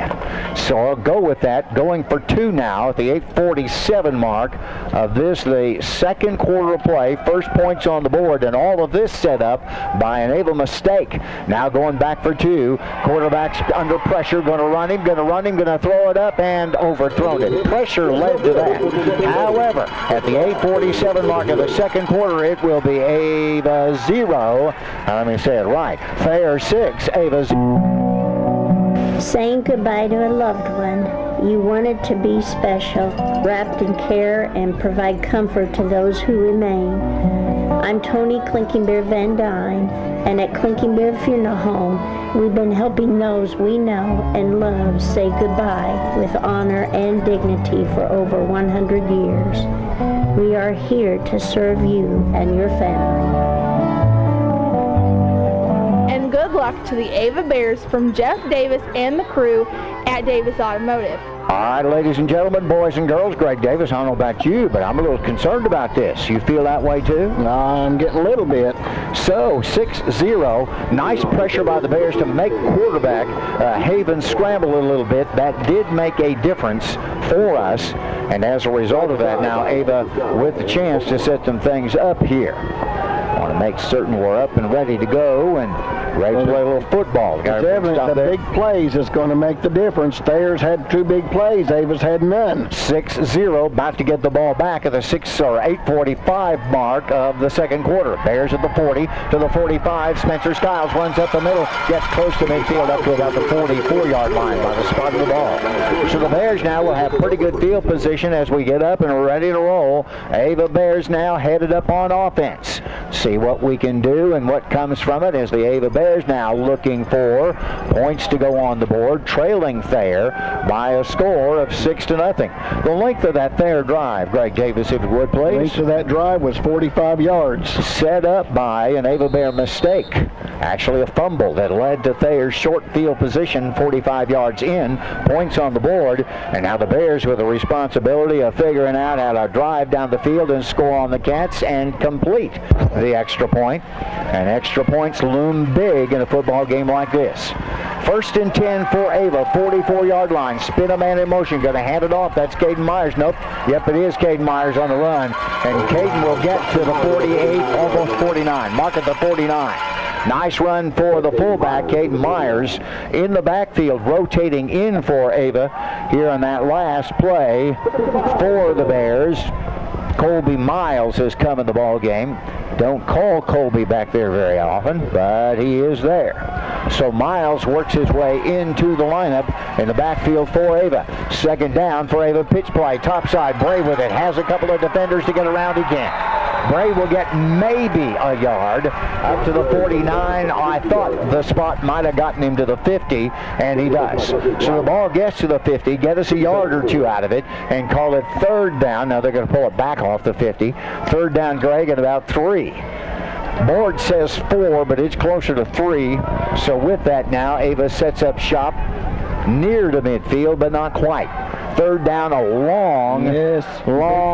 So I'll go with that. Going for 2 now at the 8:47 mark of this, the 2nd quarter of play. First points on the board, and all of this set up by an Ava mistake. Now going back for 2. Quarterback's under pressure, going to run him, going to throw it up, and overthrown it. Pressure led to that. However, at the 8:47 mark of the 2nd quarter, it will be Ava 0. Let me say it right. Thayer 6, Ava 0. Saying goodbye to a loved one. You wanted to be special, wrapped in care and provide comfort to those who remain. I'm Tony Clinking Bear Van Dyne, and at Clinking Bear Funeral Home, we've been helping those we know and love say goodbye with honor and dignity for over 100 years. We are here to serve you and your family. And good luck to the Ava Bears from Jeff Davis and the crew at Davis Automotive. All right, ladies and gentlemen, boys and girls, Greg Davis, I don't know about you, but I'm a little concerned about this. You feel that way too? I'm getting a little bit. So, 6-0. Nice pressure by the Bears to make quarterback Haven scramble a little bit. That did make a difference for us. And as a result of that, now Ava with the chance to set some things up here. I want to make certain we're up and ready to go and ready to play a little football. It's evident the big plays is going to make the difference. Thayer's had 2 big plays. Ava's had none. 6-0, about to get the ball back at the 8:45 mark of the 2nd quarter. Bears at the 40 to the 45. Spencer Stiles runs up the middle, gets close to midfield up to about the 44-yard line by the spot of the ball. So the Bears now will have pretty good field position as we get up and we're ready to roll. Ava Bears now headed up on offense. See what we can do and what comes from it as the Ava Bears now looking for points to go on the board, trailing Thayer by a score of 6-0. The length of that Thayer drive, Greg Davis, if you would, please. The length of that drive was 45 yards. Set up by an Ava Bear mistake. Actually a fumble that led to Thayer's short field position, 45 yards in, points on the board, and now the Bears with the responsibility of figuring out how to drive down the field and score on the Cats and complete the extra point. And extra points loom big in a football game like this. 1st and 10 for Ava, 44-yard line. Spin a man in motion, going to hand it off. That's Caden Myers. Nope. Yep, it is Caden Myers on the run. And Caden will get to the 48, almost 49. Mark at the 49. Nice run for the fullback, Caden Myers, in the backfield, rotating in for Ava here on that last play for the Bears. Colby Miles has come in the ball game. Don't call Colby back there very often, but he is there. So Miles works his way into the lineup in the backfield for Ava. 2nd down for Ava. Pitch play, top side, Brave with it. Has a couple of defenders to get around. He can't. Bray will get maybe a yard up to the 49. I thought the spot might have gotten him to the 50, and he does. So the ball gets to the 50, get us a yard or two out of it, and call it third down. Now they're going to pull it back off the 50. Third down, Greg, at about 3. Board says 4, but it's closer to 3. So with that now, Ava sets up shop near the midfield, but not quite. Third down, a long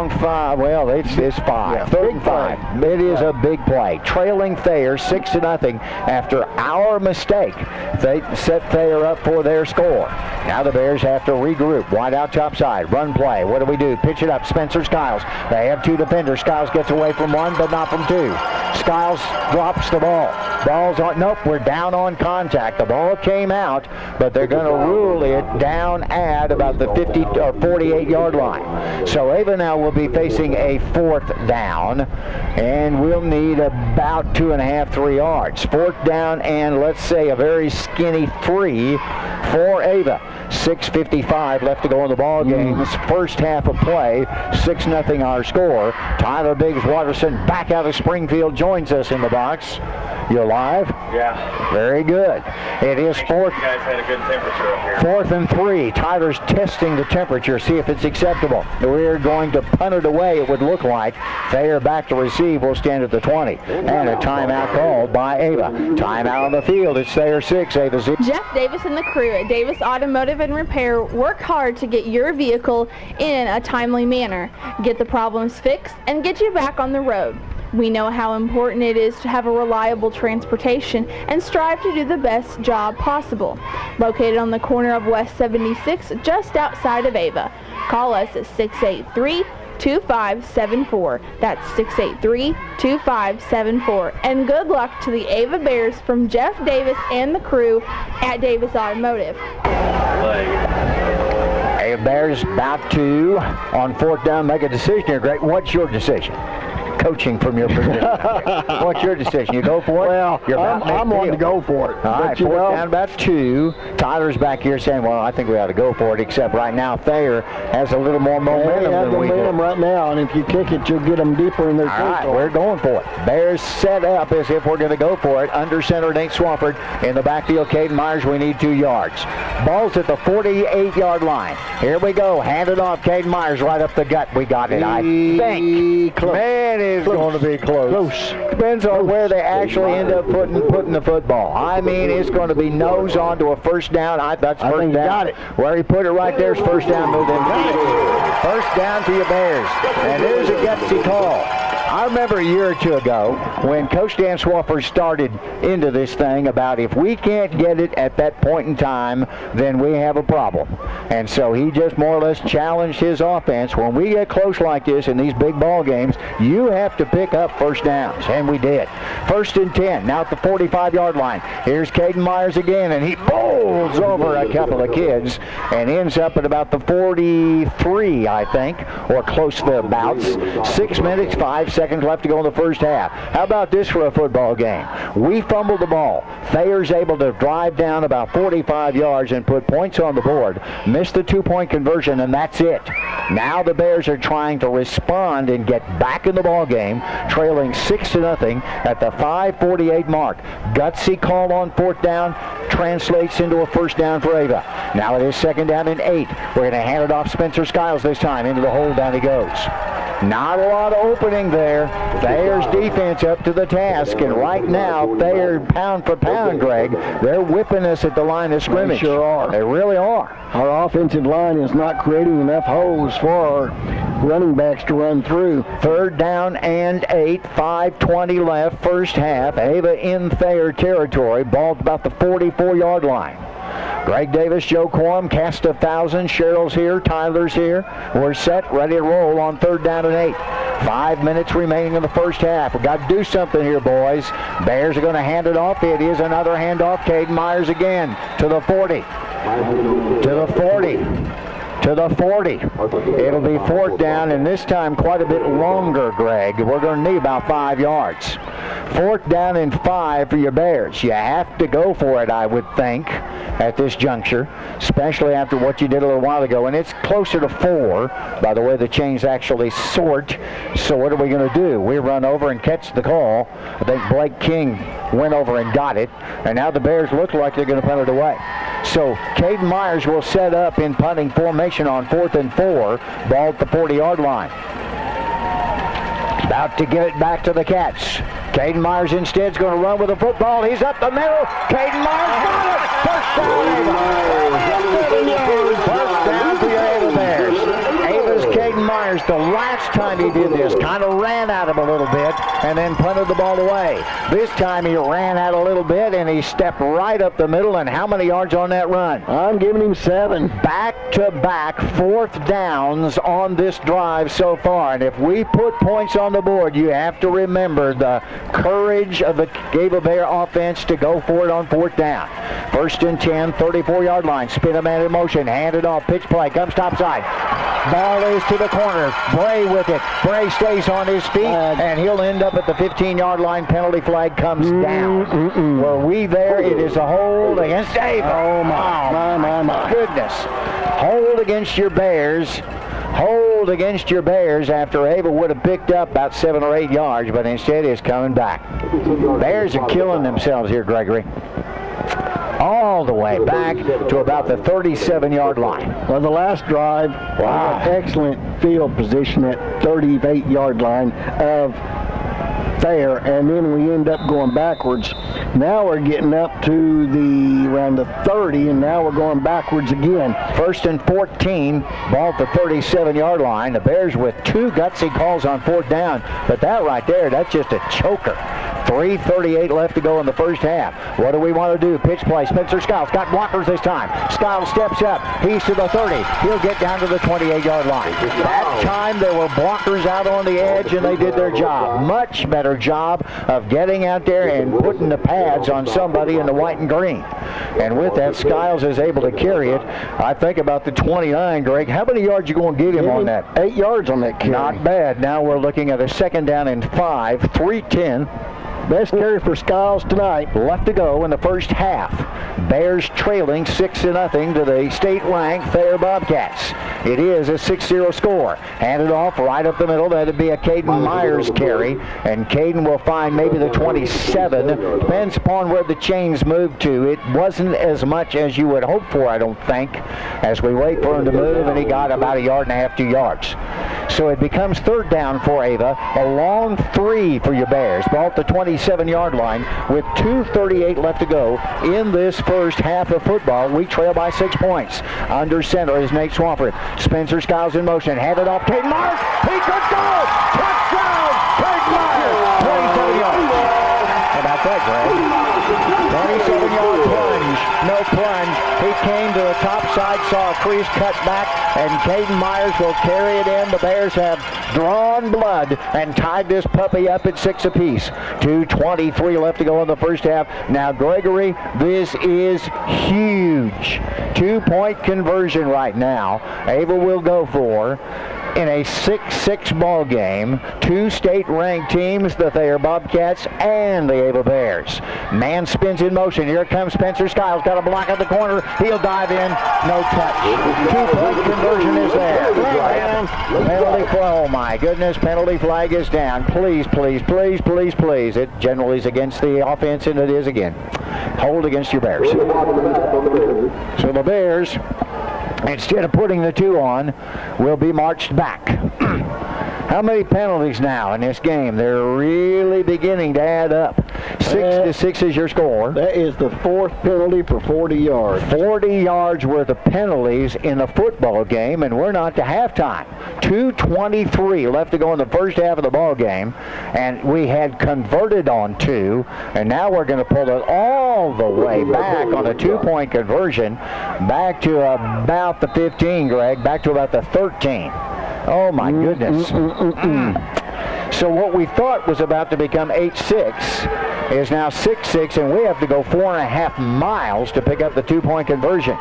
5. Well, it's 5. Yeah, third and 5. It is a big play. Trailing Thayer 6-0 after our mistake. They set Thayer up for their score. Now the Bears have to regroup. Wide out top side. Run play. What do we do? Pitch it up. Spencer Skiles. They have 2 defenders. Skiles gets away from 1, but not from 2. Skiles drops the ball. Ball's on. Nope, we're down on contact. The ball came out, but they're going to rule it down at about the 50 or 48-yard line. So Ava now will be facing a 4th down, and we'll need about 2.5, 3 yards. 4th down, and let's say a very skinny 3 for Ava. 6:55 left to go in the ball game. This first half of play, 6-0 our score. Tyler Biggs Watterson back out of Springfield joins us in the box. You're live? Yeah. Very good. It is 4th. You guys had a good temperature up here. 4th and 3. Tyler's testing the temperature, see if it's acceptable. We're going to punt it away, it would look like. Thayer back to receive, will stand at the 20. And a timeout called by Ava. Timeout on the field, it's Thayer 6, Ava 0. Jeff Davis and the crew at Davis Automotive and Repair work hard to get your vehicle in a timely manner, get the problems fixed, and get you back on the road. We know how important it is to have a reliable transportation and strive to do the best job possible. Located on the corner of West 76, just outside of Ava. Call us at 683-2574. That's 683-2574. And good luck to the Ava Bears from Jeff Davis and the crew at Davis Automotive. Ava Bears about to, on 4th down, make a decision here. Greg, what's your decision? Coaching from your position. What's your decision? You go for it? Well, I'm wanting to go for it. All right, 4th down, about 2. Tyler's back here saying, well, I think we ought to go for it, except right now Thayer has a little more momentum than we do. Right now, and if you kick it, you'll get them deeper in their territory. All right, we're going for it. Bears set up as if we're going to go for it. Under center, Nate Swafford. In the backfield, Caden Myers, we need 2 yards. Ball's at the 48-yard line. Here we go. Handed off, Caden Myers right up the gut. We got it, I think. Man, it's going to be close. Depends on where they actually end up putting the football. I mean, it's going to be nose on to a first down. That's first down. Got it. Where he put it right there is first down. Move in. First down to your Bears. And there's a gutsy call. I remember a year or two ago when Coach Dan Swafford started into this thing about if we can't get it at that point in time, then we have a problem. And so he just more or less challenged his offense. When we get close like this in these big ball games, you have to pick up first downs, and we did. 1st and 10, now at the 45-yard line. Here's Caden Myers again, and he bowls over a couple of kids and ends up at about the 43, I think, or close thereabouts. 6 minutes, 5 seconds left to go in the first half. How about this for a football game? We fumbled the ball. Thayer's able to drive down about 45 yards and put points on the board. Missed the 2-point conversion, and that's it. Now the Bears are trying to respond and get back in the ball game, trailing 6-0 at the 5:48 mark. Gutsy call on 4th down translates into a first down for Ava. Now it is 2nd down and 8. We're going to hand it off Spencer Skiles this time. Into the hole, down he goes. Not a lot of opening there. Thayer's defense up to the task, and right now, Thayer, pound for pound, Greg, they're whipping us at the line of scrimmage. They sure are. They really are. Our offensive line is not creating enough holes for our running backs to run through. 3rd down and 8, 5:20 left, first half. Ava in Thayer territory, ball about the 44-yard line. Greg Davis, Joe Corum, cast 1,000. Cheryl's here, Tyler's here. We're set, ready to roll on 3rd down and 8. 5 minutes remaining in the first half. We've got to do something here, boys. Bears are going to hand it off. It is another handoff. Caden Myers again to the 40. To the 40. To the 40. It'll be 4th down, and this time quite a bit longer, Greg. We're going to need about 5 yards. 4th down and 5 for your Bears. You have to go for it, I would think. at this juncture, especially after what you did a little while ago. And it's closer to 4 by the way the chains actually sort. So what are we going to do? We run over and catch the call. I think Blake King went over and got it. And now the Bears look like they're going to punt it away. So Caden Myers will set up in punting formation on 4th and 4. Ball at the 40-yard line. About to give it back to the Cats. Caden Myers instead is going to run with the football. He's up the middle. Caden Myers got it. First down, First down for your Ava Bears. Ava's Caden Myers, the last time he did this, kind of ran at him a little bit and then punted the ball away. This time he ran out a little bit and he stepped right up the middle. And how many yards on that run? I'm giving him 7. Back-to-back 4th downs on this drive so far. And if we put points on the board, you have to remember the courage of the Ava Bear offense to go for it on 4th down. 1st and 10, 34-yard line. Spin a man in motion. Hand it off. Pitch play. Comes topside. Ball is to the corner. Bray with it. Bray stays on his feet, and he'll end up at the 15-yard line. Penalty flag comes down. Were we there? It is a hold against Ava. Oh, my goodness. Hold against your Bears. Hold against your Bears after Ava would have picked up about 7 or 8 yards, but instead is coming back. Bears are killing themselves here, Gregory. All the way back to about the 37-yard line. Well, the last drive, excellent field position at 38-yard line of Thayer, and then we end up going backwards. Now we're getting up to around the 30, and now we're going backwards again. 1st and 14, ball at the 37-yard line. The Bears with 2 gutsy calls on 4th down, but that right there, that's just a choker. 3:38 left to go in the first half. What do we want to do? Pitch play. Spencer Skiles got blockers this time. Skiles steps up. He's to the 30. He'll get down to the 28-yard line. That time there were blockers out on the edge, and they did their job. Much better job of getting out there and putting the pads on somebody in the white and green. And with that, Skiles is able to carry it. I think about the 29, Greg. How many yards you going to give him on that? 8 yards on that carry. Not bad. Now we're looking at a 2nd down and 5, 3:10. Best carry for Skiles tonight. Left to go in the first half. Bears trailing 6-0 to the state-ranked Thayer Bobcats. It is a 6-0 score. Handed off right up the middle. That'd be a Caden Myers carry. And Caden will find maybe the 27. Depends upon where the chains move to. It wasn't as much as you would hope for, I don't think, as we wait for him to move, and he got about 1.5 yards, 2 yards. So it becomes 3rd down for Ava. A long 3 for your Bears. Ball at the 27-yard line with 2:38 left to go in this first half of football. We trail by 6 points. Under center is Nate Swafford. Spencer Skiles in motion. Handed off. Caden Myers. He could go. Touchdown. Caden Myers. 27 yards. How about that, Greg? 27-yard plunge. No plunge. He came to the top side, saw a crease, cut back, and Caden Myers will carry it in. The Bears have drawn blood and tied this puppy up at 6 apiece. 2:23 left to go in the first half. Now, Gregory, this is huge. 2-point conversion right now. Ava will go for in a 6-6 ball game. 2 state-ranked teams, the Thayer Bobcats and the Ava Bears. Man spins in motion. Here comes Spencer Skiles. Got a block at the corner. He'll dive in. No touch. 2-point conversion is there. Penalty flag. Oh my goodness. Penalty flag is down. Please, please, please, please, please. It generally is against the offense, and it is again. Hold against your Bears. So the Bears, instead of putting the 2 on, will be marched back. How many penalties now in this game? They're really beginning to add up. 6-6 is your score. That is the 4th penalty for 40 yards. 40 yards worth of penalties in a football game, and we're not to halftime. 2:23 left to go in the first half of the ball game, and we had converted on 2, and now we're going to pull it all the way back on a 2-point conversion, back to about the 15, Greg, back to about the 13. Oh my goodness. So what we thought was about to become 8-6 is now 6-6, and we have to go 4.5 miles to pick up the 2-point conversion.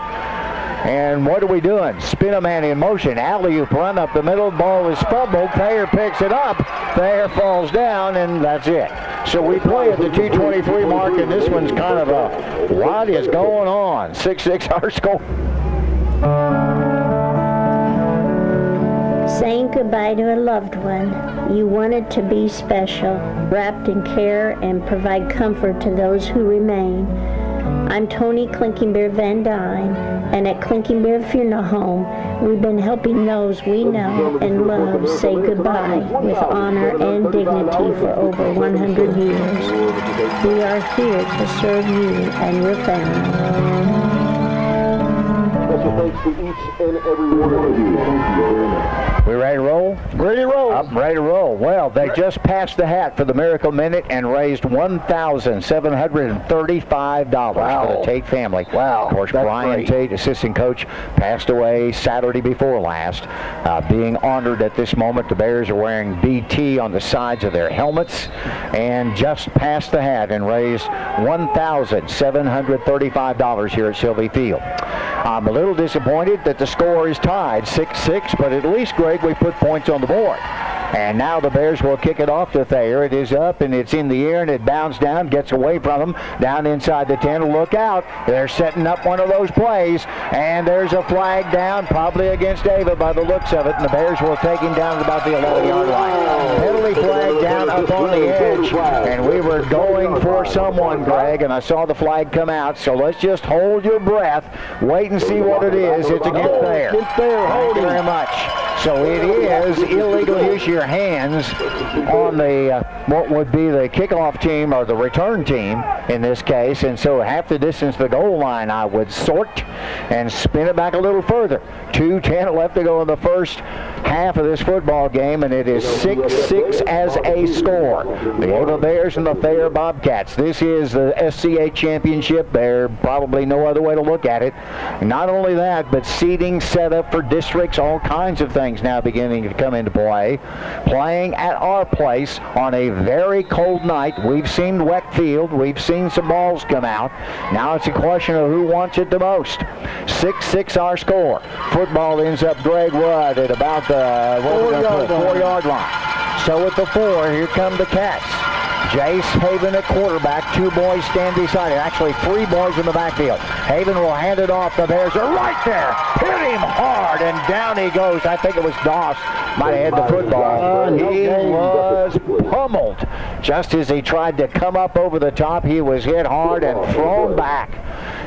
And what are we doing? Spin a man in motion. Alley-oop run up the middle. Ball is fumbled. Thayer picks it up. Thayer falls down, and that's it. So we play at the 2:23 mark, and this one's kind of a, what is going on? 6-6 our score. Saying goodbye to a loved one. You wanted to be special, wrapped in care and provide comfort to those who remain. I'm Tony Clinking Bear Van Dyne, and at Clinking Bear Funeral Home, we've been helping those we know and love say goodbye with honor and dignity for over 100 years. We are here to serve you and your family. Special thanks to each and every one of you. Thank you very much. We ready to roll? Ready to roll. Up, ready to roll. Well, they just passed the hat for the Miracle Minute and raised $1,735 for the Tate family. Wow. Of course, Brian great. Tate, assistant coach, passed away Saturday before last. Being honored at this moment, the Bears are wearing BT on the sides of their helmets and just passed the hat and raised $1,735 here at Sylvie Field. I'm a little disappointed that the score is tied 6-6, but at least, Greg, we put points on the board. And now the Bears will kick it off to Thayer. It is up, and it's in the air, and it bounds down, gets away from them, down inside the 10. Look out. They're setting up one of those plays, and there's a flag down, probably against Ava by the looks of it, and the Bears will take him down to about the 11-yard line. Penalty flag down up on the edge, and we were going for someone, Greg, and I saw the flag come out, so let's just hold your breath, wait and see what it is. It's against Thayer. Thank you very much. So it is illegal to use your hands on the what would be the kickoff team or the return team in this case, and so half the distance to the goal line I would sort and spin it back a little further. 2:10 left to go in the first half of this football game, and it is 6-6 as a score. The Ava Bears and the Thayer Bobcats. This is the SCA championship. There's probably no other way to look at it. Not only that, but seeding set up for districts, all kinds of things now beginning to come into play. Playing at our place on a very cold night. We've seen wet field. We've seen some balls come out. Now it's a question of who wants it the most. 6-6 our score. Football ends up, Greg Wood, at about the 4-yard line. So at the 4, here come the Cats. Jace Haven at quarterback. 2 boys stand beside him. Actually, 3 boys in the backfield. Haven will hand it off. The Bears are right there. Hit him hard, and down he goes. I think it was Doss. Might have had the football. He was pummeled. Just as he tried to come up over the top, he was hit hard and thrown back.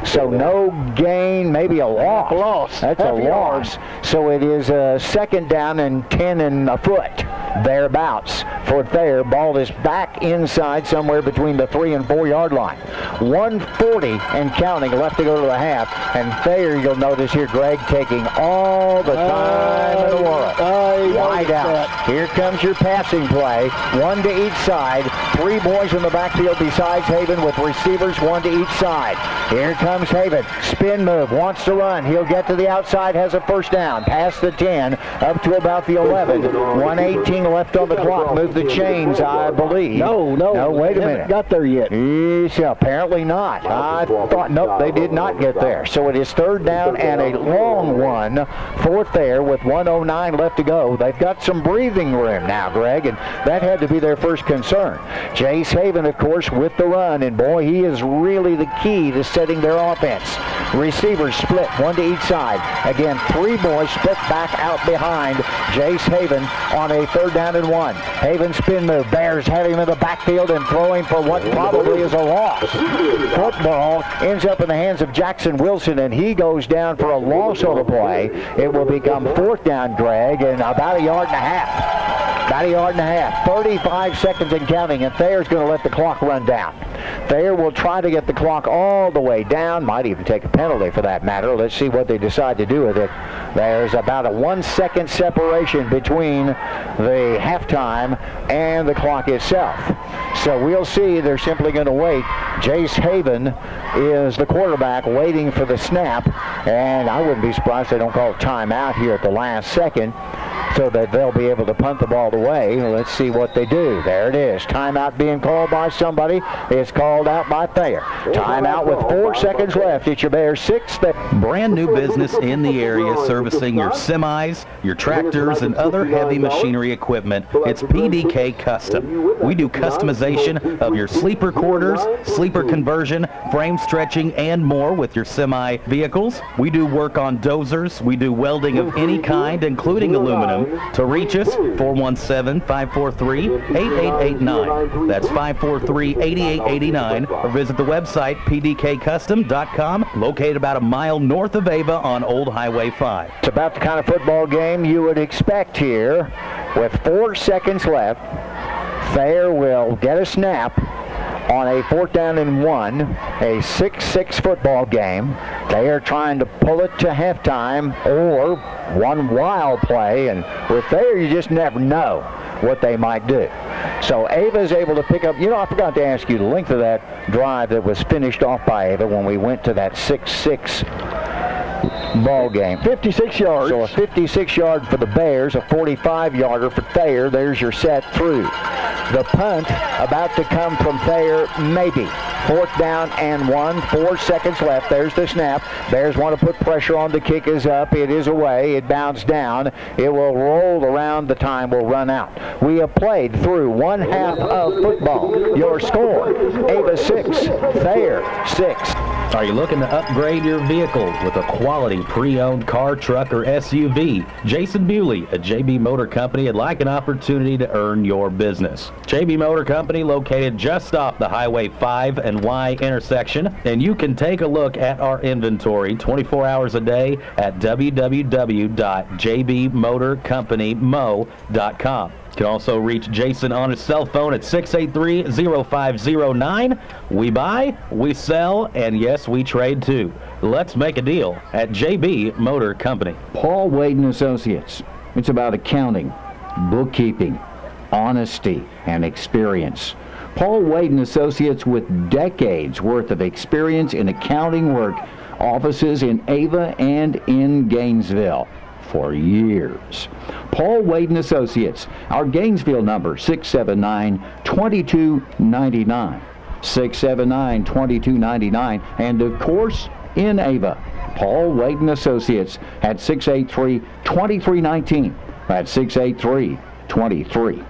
So no gain, maybe a loss. That's a loss. So it is a 2nd down and 10 and a foot thereabouts for Thayer. Ball is back inside somewhere between the 3 and 4 yard line. 1:40 and counting left to go to the half. And Thayer, you'll notice here, Greg, taking all the time in the world. Wide out. Here comes your passing play. 1 to each side. 3 boys in the backfield besides Haven with receivers 1 to each side. Here comes Haven. Spin move. Wants to run. He'll get to the outside. Has a 1st down. Past the 10. Up to about the 11. 1:18 left on the clock. Move the chains, I believe. No, wait a minute. Haven't got there yet. Apparently not. I thought, nope, they did not get there. So it is 3rd down and a long one for Thayer with 1:09 left to go. They've got some breathing room now, Greg, and that had to be their first concern. Jace Haven, of course, with the run, and boy, he is really the key to setting their offense. Receivers split 1 to each side. Again, 3 boys split back out behind Jace Haven on a 3rd down and 1. Haven spin move. Bears have him in the backfield and throwing for what probably is a loss. Football ends up in the hands of Jackson Wilson, and he goes down for a loss on the play. It will become 4th down, Greg, and about 1.5 yards. About 1.5 yards. 35 seconds and counting, and Thayer's going to let the clock run down. Thayer will try to get the clock all the way down, might even take a penalty for that matter. Let's see what they decide to do with it. There's about a 1-second separation between the halftime and the clock itself. So we'll see. They're simply going to wait. Jace Haven is the quarterback waiting for the snap, and I wouldn't be surprised if they don't call a timeout here at the last second. so that they'll be able to punt the ball away. Let's see what they do. There it is. Timeout being called by somebody. It's called out by Thayer. Timeout with 4 seconds left. It's your Bears 6. Brand new business in the area servicing your semis, your tractors, and other heavy machinery equipment. It's PDK Custom. We do customization of your sleeper quarters, sleeper conversion, frame stretching, and more with your semi vehicles. We do work on dozers. We do welding of any kind, including aluminum. To reach us, 417-543-8889. That's 543-8889. Or visit the website, pdkcustom.com, located about a mile north of Ava on Old Highway 5. It's about the kind of football game you would expect here. With 4 seconds left, Thayer will get a snap on a 4th down and 1, a 6-6 football game. They are trying to pull it to halftime or one wild play, and with Thayer you just never know what they might do. So Ava is able to pick up, I forgot to ask you the length of that drive that was finished off by Ava when we went to that 6-6 ball game. 56 yards. So a 56-yard for the Bears, a 45-yarder for Thayer. There's your set through. The punt about to come from Thayer, maybe. 4th down and 1, 4 seconds left. There's the snap. Bears want to put pressure on. The kick is up. It is away. It bounced down. It will roll around. The time will run out. We have played through 1 half of football. Your score, Ava 6, Thayer 6. Are you looking to upgrade your vehicle with a quality pre-owned car, truck, or SUV? Jason Bewley at JB Motor Company would like an opportunity to earn your business. JB Motor Company located just off the Highway 5 and Y intersection, and you can take a look at our inventory 24 hours a day at www.jbmotorcompanymo.com. You can also reach Jason on his cell phone at 683-0509. We buy, we sell, and yes, we trade too. Let's make a deal at JB Motor Company. Paul Wade & Associates. It's about accounting, bookkeeping, honesty, and experience. Paul Wade & Associates, with decades worth of experience in accounting work, offices in Ava and in Gainesville for years. Paul Wade & Associates, our Gainesville number, 679-2299. 679-2299. And of course, in Ava, Paul Wade & Associates at 683-2319. That's 683-2319.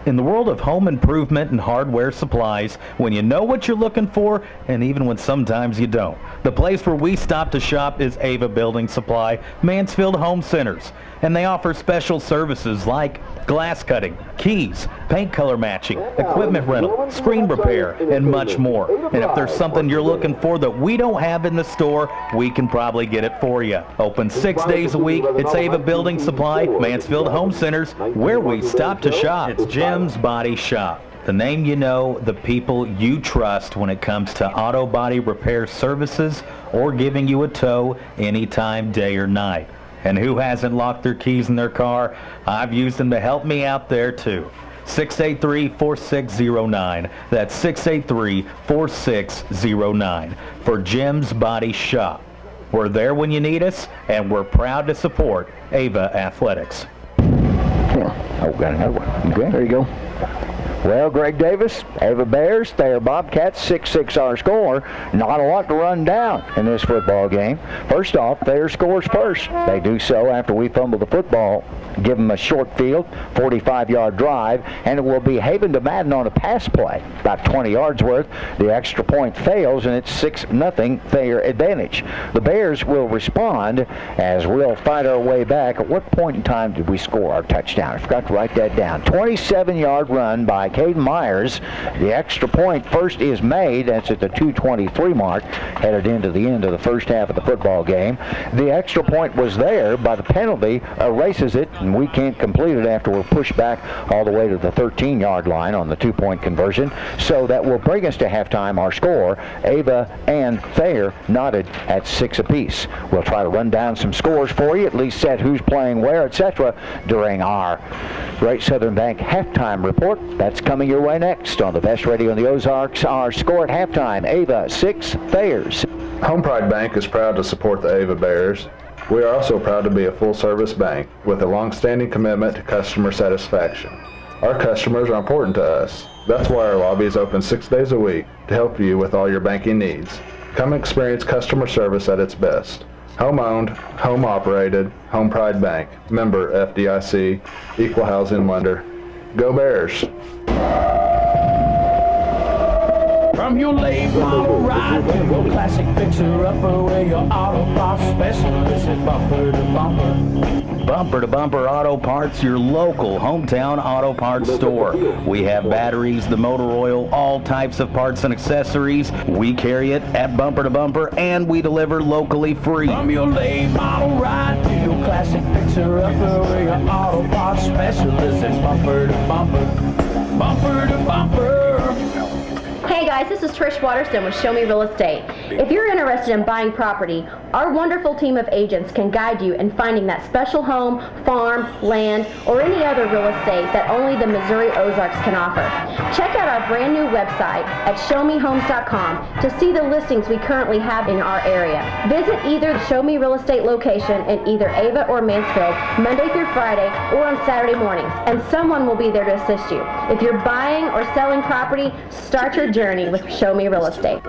In the world of home improvement and hardware supplies, when you know what you're looking for, and even when sometimes you don't, the place where we stop to shop is Ava Building Supply, Mansfield Home Centers. And they offer special services like glass cutting, keys, paint color matching, equipment rental, screen repair, and much more. And if there's something you're looking for that we don't have in the store, we can probably get it for you. Open 6 days a week. It's Ava Building Supply, Mansfield Home Centers, where we stop to shop. It's Jim's Body Shop. The name you know, the people you trust when it comes to auto body repair services or giving you a tow anytime, day or night. And who hasn't locked their keys in their car? I've used them to help me out there too. 683-4609. That's 683-4609 for Jim's Body Shop. We're there when you need us, and we're proud to support Ava Athletics. Oh, got another one. Okay, there you go. Well, Greg Davis, Ava Bears, Thayer Bobcats, 6-6 our score. Not a lot to run down in this football game. First off, Thayer scores first. They do so after we fumble the football, give them a short field, 45-yard drive, and it will be Haven to Madden on a pass play, about 20 yards worth. The extra point fails, and it's 6-0 Thayer advantage. The Bears will respond as we'll fight our way back. At what point in time did we score our touchdown? I forgot to write that down. 27-yard run by Caden Myers. The extra point first is made. That's at the 2:23 mark, headed into the end of the first half of the football game. The extra point was there, but the penalty erases it, and we can't complete it after we're pushed back all the way to the 13-yard line on the 2-point conversion. So that will bring us to halftime. Our score, Ava and Thayer knotted at 6 apiece. We'll try to run down some scores for you, at least set who's playing where, etc., during our Great Southern Bank halftime report. That's coming your way next on the best radio in the Ozarks. Our score at halftime, Ava 6, Thayer 6. Home Pride Bank is proud to support the Ava Bears. We are also proud to be a full-service bank with a long-standing commitment to customer satisfaction. Our customers are important to us. That's why our lobby is open 6 days a week to help you with all your banking needs. Come experience customer service at its best. Home-owned, home-operated, Home Pride Bank. Member FDIC, Equal Housing Lender. Go Bears! From your late model ride to your classic fixer-upper, where your auto parts specialist is bumper to bumper. Bumper to Bumper Auto Parts, your local hometown auto parts store. We have batteries, the motor oil, all types of parts and accessories. We carry it at Bumper to Bumper, and we deliver locally free. From your late model ride to your classic fixer-upper, where your auto parts specialist is bumper to bumper. Bumper to bumper. Hey guys, this is Trish Waterston with Show Me Real Estate. If you're interested in buying property, our wonderful team of agents can guide you in finding that special home, farm, land, or any other real estate that only the Missouri Ozarks can offer. Check out our brand new website at showmehomes.com to see the listings we currently have in our area. Visit either the Show Me Real Estate location in either Ava or Mansfield Monday through Friday or on Saturday mornings, and someone will be there to assist you. If you're buying or selling property, start your journey with Show Me Real Estate.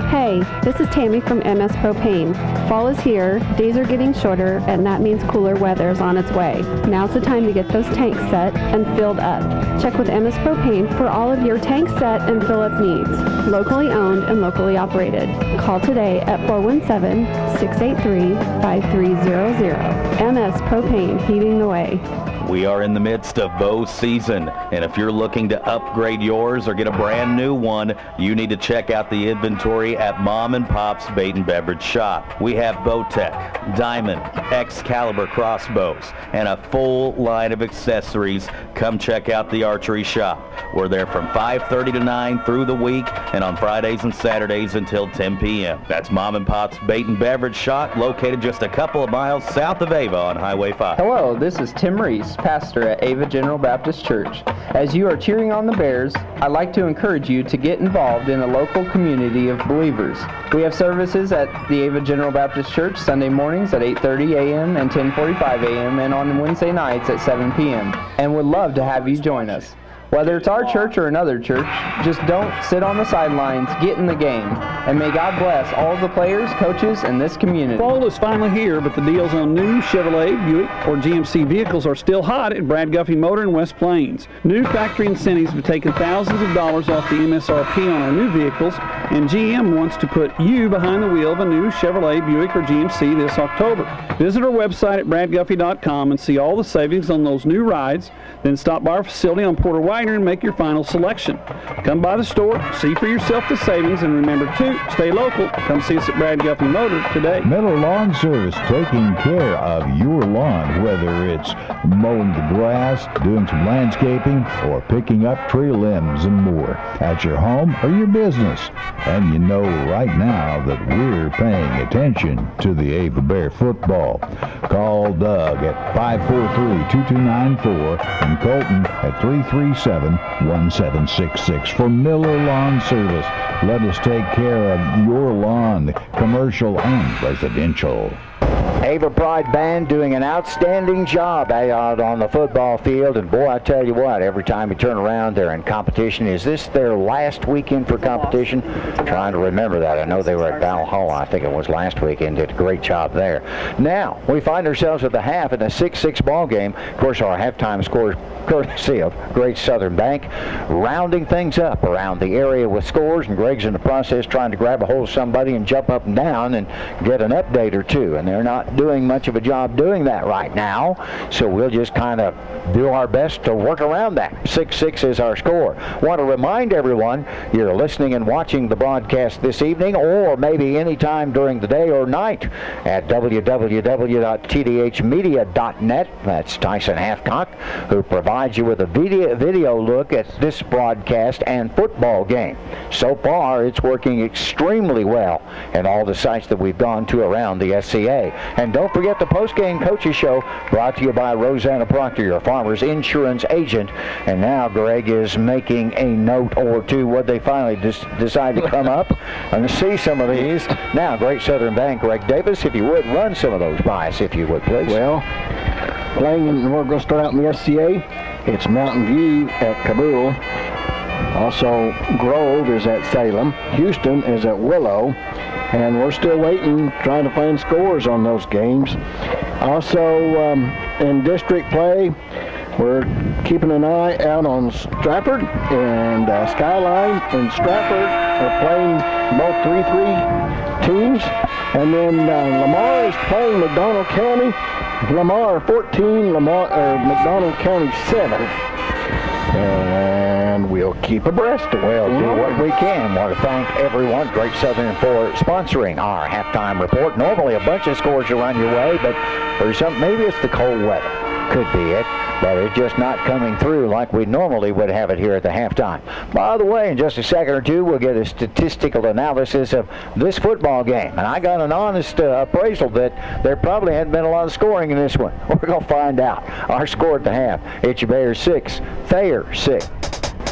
Hey, this is Tammy from MS Propane. Fall is here, days are getting shorter, and that means cooler weather is on its way. Now's the time to get those tanks set and filled up. Check with MS Propane for all of your tank set and fill up needs. Locally owned and locally operated. Call today at 417-683-5300. MS Propane, heating the way. We are in the midst of bow season, and if you're looking to upgrade yours or get a brand new one, you need to check out the inventory at Mom and Pop's Bait and Beverage Shop. We have Bowtech, Diamond, Excalibur crossbows, and a full line of accessories. Come check out the archery shop. We're there from 5:30 to 9 through the week, and on Fridays and Saturdays until 10 p.m. That's Mom and Pop's Bait and Beverage Shop, located just a couple of miles south of Ava on Highway 5. Hello, this is Tim Reese, pastor at Ava General Baptist Church. As you are cheering on the Bears, I'd like to encourage you to get involved in a local community of believers. We have services at the Ava General Baptist Church Sunday mornings at 8:30 a.m. and 10:45 a.m. and on Wednesday nights at 7 p.m. and would love to have you join us. Whether it's our church or another church, just don't sit on the sidelines, get in the game. And may God bless all the players, coaches, and this community. Fall is finally here, but the deals on new Chevrolet, Buick, or GMC vehicles are still hot at Brad Guffey Motor in West Plains. New factory incentives have taken thousands of dollars off the MSRP on our new vehicles, and GM wants to put you behind the wheel of a new Chevrolet, Buick, or GMC this October. Visit our website at bradguffey.com and see all the savings on those new rides. Then stop by our facility on Porter Wagner and make your final selection. Come by the store, see for yourself the savings, and remember to stay local. Come see us at Brad Guffey Motor today. Miller Lawn Service, taking care of your lawn, whether it's mowing the grass, doing some landscaping, or picking up tree limbs and more at your home or your business. And you know right now that we're paying attention to the Ava Bear football. Call Doug at 543-2294 and Colton at 337-1766 for Miller Lawn Service. Let us take care of your lawn, commercial and residential. Ava Pride Band doing an outstanding job out on the football field, and boy, I tell you what, every time we turn around, they're in competition. Is this their last weekend for competition? Trying to remember that. I know they were at Valhalla, I think it was last weekend, did a great job there. Now, we find ourselves at the half in a 6-6 ball game. Of course, our halftime score courtesy of Great Southern Bank, rounding things up around the area with scores, and Greg's in the process trying to grab a hold of somebody and jump up and down and get an update or two, and they're not doing much of a job doing that right now, so we'll just kind of do our best to work around that. 6-6 is our score. Want to remind everyone you're listening and watching the broadcast this evening, or maybe any time during the day or night, at www.tdhmedia.net. That's Tyson Hathcock, who provides you with a video look at this broadcast and football game. So far, it's working extremely well in all the sites that we've gone to around the SCA. And don't forget the post-game coaches show brought to you by Rosanna Proctor, your farmer's insurance agent. And now Greg is making a note or two. What they finally decide to come up and see some of these. Now, Great Southern Bank, Greg Davis, if you would, run some of those by us, if you would, please. Well, we're going to start out in the SCA. It's Mountain View at Kabul. Also, Grove is at Salem. Houston is at Willow. And we're still waiting, trying to find scores on those games. Also, in district play, we're keeping an eye out on Stratford, and Skyline and Stratford are playing both 3-3 teams. And then Lamar is playing McDonald County. Lamar 14, McDonald County 7. And we'll keep abreast of it. We'll do what we can. Want to thank everyone, Great Southern, for sponsoring our halftime report. Normally a bunch of scores are run your way, but there's some, maybe it's the cold weather. Could be it, but it's just not coming through like we normally would have it here at the halftime. By the way, in just a second or two, we'll get a statistical analysis of this football game. And I got an honest appraisal that there probably hadn't been a lot of scoring in this one. We're going to find out. Our score at the half, Ava Bears 6, Thayer 6.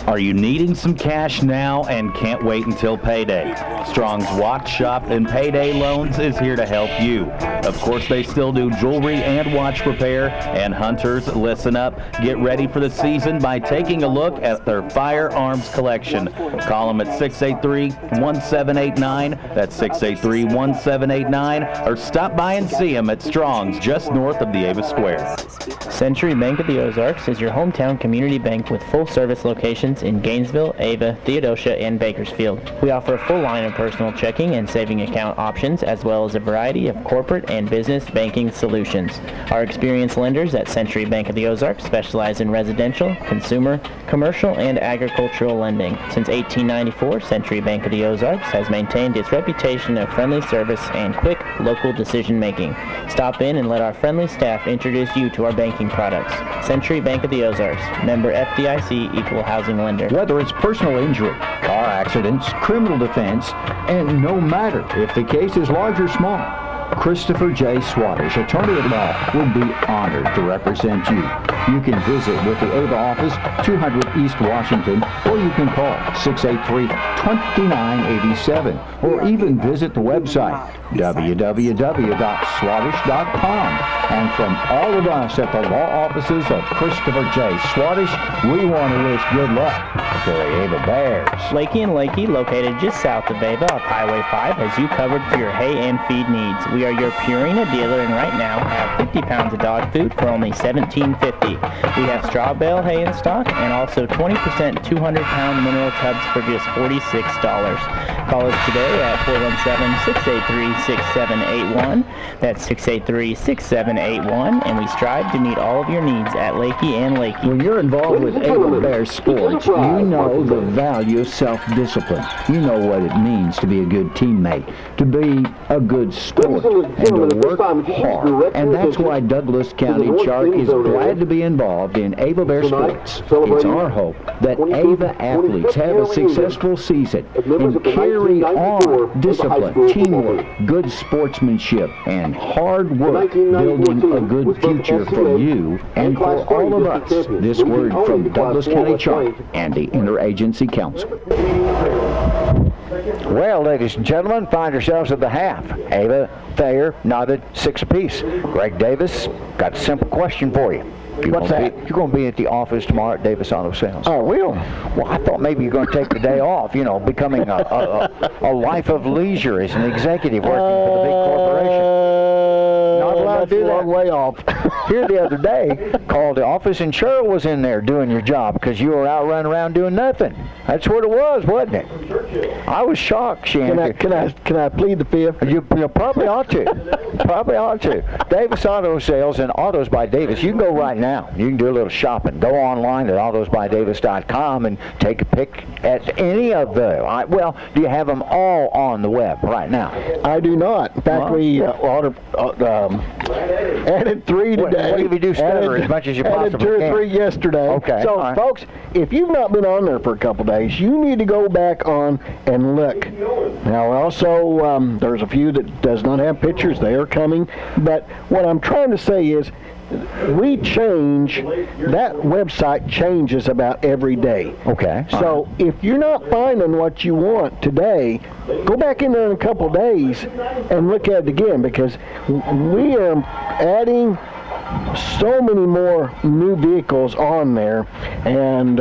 Are you needing some cash now and can't wait until payday? Strong's Watch Shop and Payday Loans is here to help you. Of course, they still do jewelry and watch repair. And hunters, listen up. Get ready for the season by taking a look at their firearms collection. Call them at 683-1789. That's 683-1789. Or stop by and see them at Strong's just north of the Ava Square. Century Bank of the Ozarks is your hometown community bank with full-service locations in Gainesville, Ava, Theodosia, and Bakersfield. We offer a full line of personal checking and saving account options, as well as a variety of corporate and business banking solutions. Our experienced lenders at Century Bank of the Ozarks specialize in residential, consumer, commercial, and agricultural lending. Since 1894, Century Bank of the Ozarks has maintained its reputation of friendly service and quick local decision-making. Stop in and let our friendly staff introduce you to our banking products. Century Bank of the Ozarks, member FDIC, equal housing lender. Whether it's personal injury, car accidents, criminal defense, and no matter if the case is large or small, Christopher J. Swadesh, attorney at law, would be honored to represent you. You can visit with the Ava office, 200 East Washington, or you can call 683-2987, or even visit the website, www.swadesh.com. And from all of us at the law offices of Christopher J. Swadesh, we want to wish good luck to the Ava Bears. Lakey & Lakey, located just south of Ava off Highway 5, has you covered for your hay and feed needs. We are your Purina dealer, and right now have 50 pounds of dog food for only $17.50. We have straw bale hay in stock, and also 20% 200-pound mineral tubs for just $46. Call us today at 417-683-6781. That's 683-6781, and we strive to meet all of your needs at Lakey & Lakey. When you're involved with Ava Bears sports, you know the value of self-discipline. You know what it means to be a good teammate, to be a good sport, and to work hard. And that's why Douglas County Shark is glad to be involved in Ava Bear sports. It's our hope that Ava athletes have a successful season and carry on discipline, teamwork, good sportsmanship, and hard work, building a good future for you and for all of us. This word from Douglas County Shark and the Interagency Council. Well, ladies and gentlemen, find yourselves at the half. Ava, Thayer, nodded 6 apiece. Greg Davis, got a simple question for you. What's that? You're going to be at the office tomorrow at Davis Auto Sales. Oh, will? Well, I thought maybe you're going to take the day off, you know, becoming a life of leisure as an executive working for the big corporation. Not allowed to do that. Way off. Here the other day, called the office, and Cheryl was in there doing your job because you were out running around doing nothing. That's what it was, wasn't it? I was shocked, she answered. Can I plead the fifth? You probably ought to. Probably ought to. Davis Auto Sales and Autos by Davis. You can go right now. You can do a little shopping. Go online at autosbydavis.com and take a pick at any of the. Well, do you have them all on the web right now? I do not. In fact, we Added 3 today. What if you do stutter as much as you possibly can? Added 2 or 3 yesterday. Okay. So, folks, if you've not been on there for a couple days, you need to go back on and look. Now, also, there's a few that does not have pictures. They are coming. But what I'm trying to say is, we change, that website changes about every day. Okay. So if you're not finding what you want today, go back in there in a couple days and look at it again, because we are adding so many more new vehicles on there, and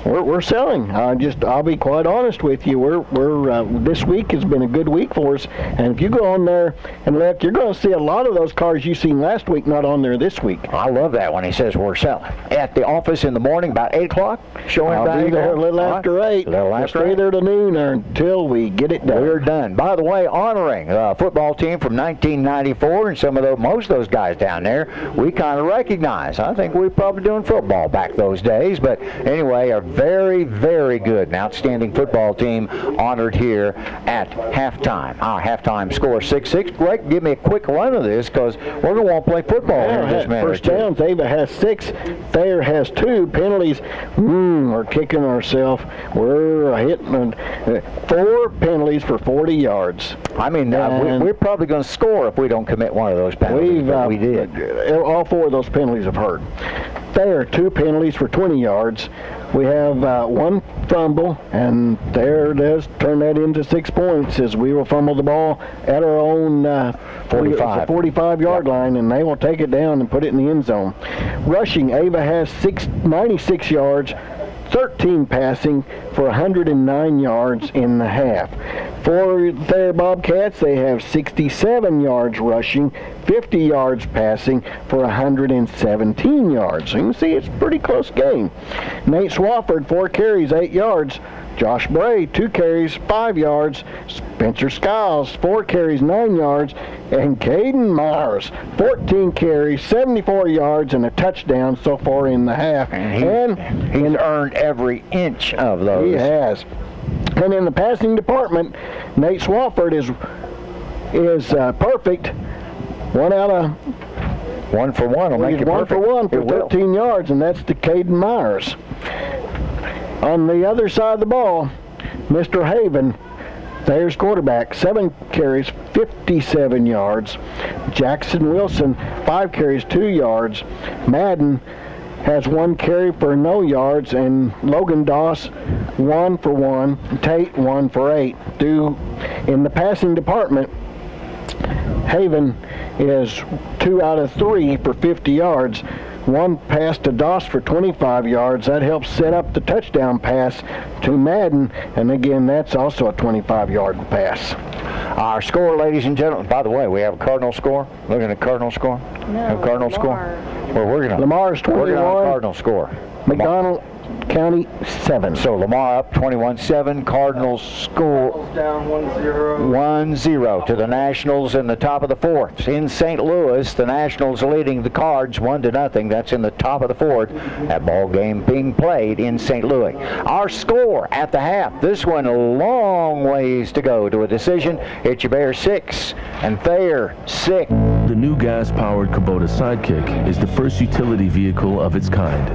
we're selling. I'll be quite honest with you. We're this week has been a good week for us, and if you go on there and look, you're going to see a lot of those cars you seen last week not on there this week. I love that when he says we're selling. At the office in the morning about 8 o'clock. I'll be there a little after 8. We'll stay there to noon until we get it done. We're done. By the way, honoring a football team from 1994, and most of those guys down there we kind of recognize. I think we were probably doing football back those days, but anyway, a very, very good and outstanding football team honored here at halftime. Our halftime score 6-6. Greg, give me a quick run of this, because we're going to want to play football here in just a minute. First downs, Ava has 6, Thayer has 2. Penalties, we're kicking ourselves. We're hitting 4 penalties for 40 yards. I mean, we're probably going to score if we don't commit one of those penalties. We did. All 4 of those penalties have hurt. Thayer, 2 penalties for 20 yards. We have 1 fumble, and Thayer does turn that into 6 points, as we will fumble the ball at our own 45-yard line, and they will take it down and put it in the end zone. Rushing, Ava has 96 yards, 13 passing for 109 yards in the half. For Thayer Bobcats, they have 67 yards rushing, 50 yards passing for 117 yards. So you can see it's a pretty close game. Nate Swafford, 4 carries, 8 yards. Josh Bray, 2 carries, 5 yards. Spencer Skiles, 4 carries, 9 yards. And Caden Myers, 14 carries, 74 yards, and a touchdown so far in the half. And he's earned every inch of those. He has. And in the passing department, Nate Swafford is perfect. 1 out of 1 for 1 will make it perfect. 1 for 1 for 13 yards, and that's to Caden Myers. On the other side of the ball, Mr. Haven, Thayer's quarterback, 7 carries, 57 yards. Jackson Wilson, 5 carries, 2 yards. Madden has 1 carry for no yards, and Logan Doss 1 for 1. Tate 1 for 8. In the passing department, Haven is 2 out of 3 for 50 yards. 1 pass to Doss for 25 yards. That helps set up the touchdown pass to Madden, and again, that's also a 25-yard pass. Our score, ladies and gentlemen. By the way, we have a Cardinal score. Looking at Cardinal score. No, Cardinal score. Well, we're gonna. Lamar's 21. We're gonna Cardinal score. McDonald County 7. So Lamar up 21-7. Cardinals score down 1-0. 1-0 to the Nationals in the top of the 4th. In St. Louis, the Nationals leading the Cards 1-0. That's in the top of the 4th. That ball game being played in St. Louis. Our score at the half. This one a long ways to go to a decision. It's your Bears 6 and Thayer 6. The new gas-powered Kubota Sidekick is the first utility vehicle of its kind.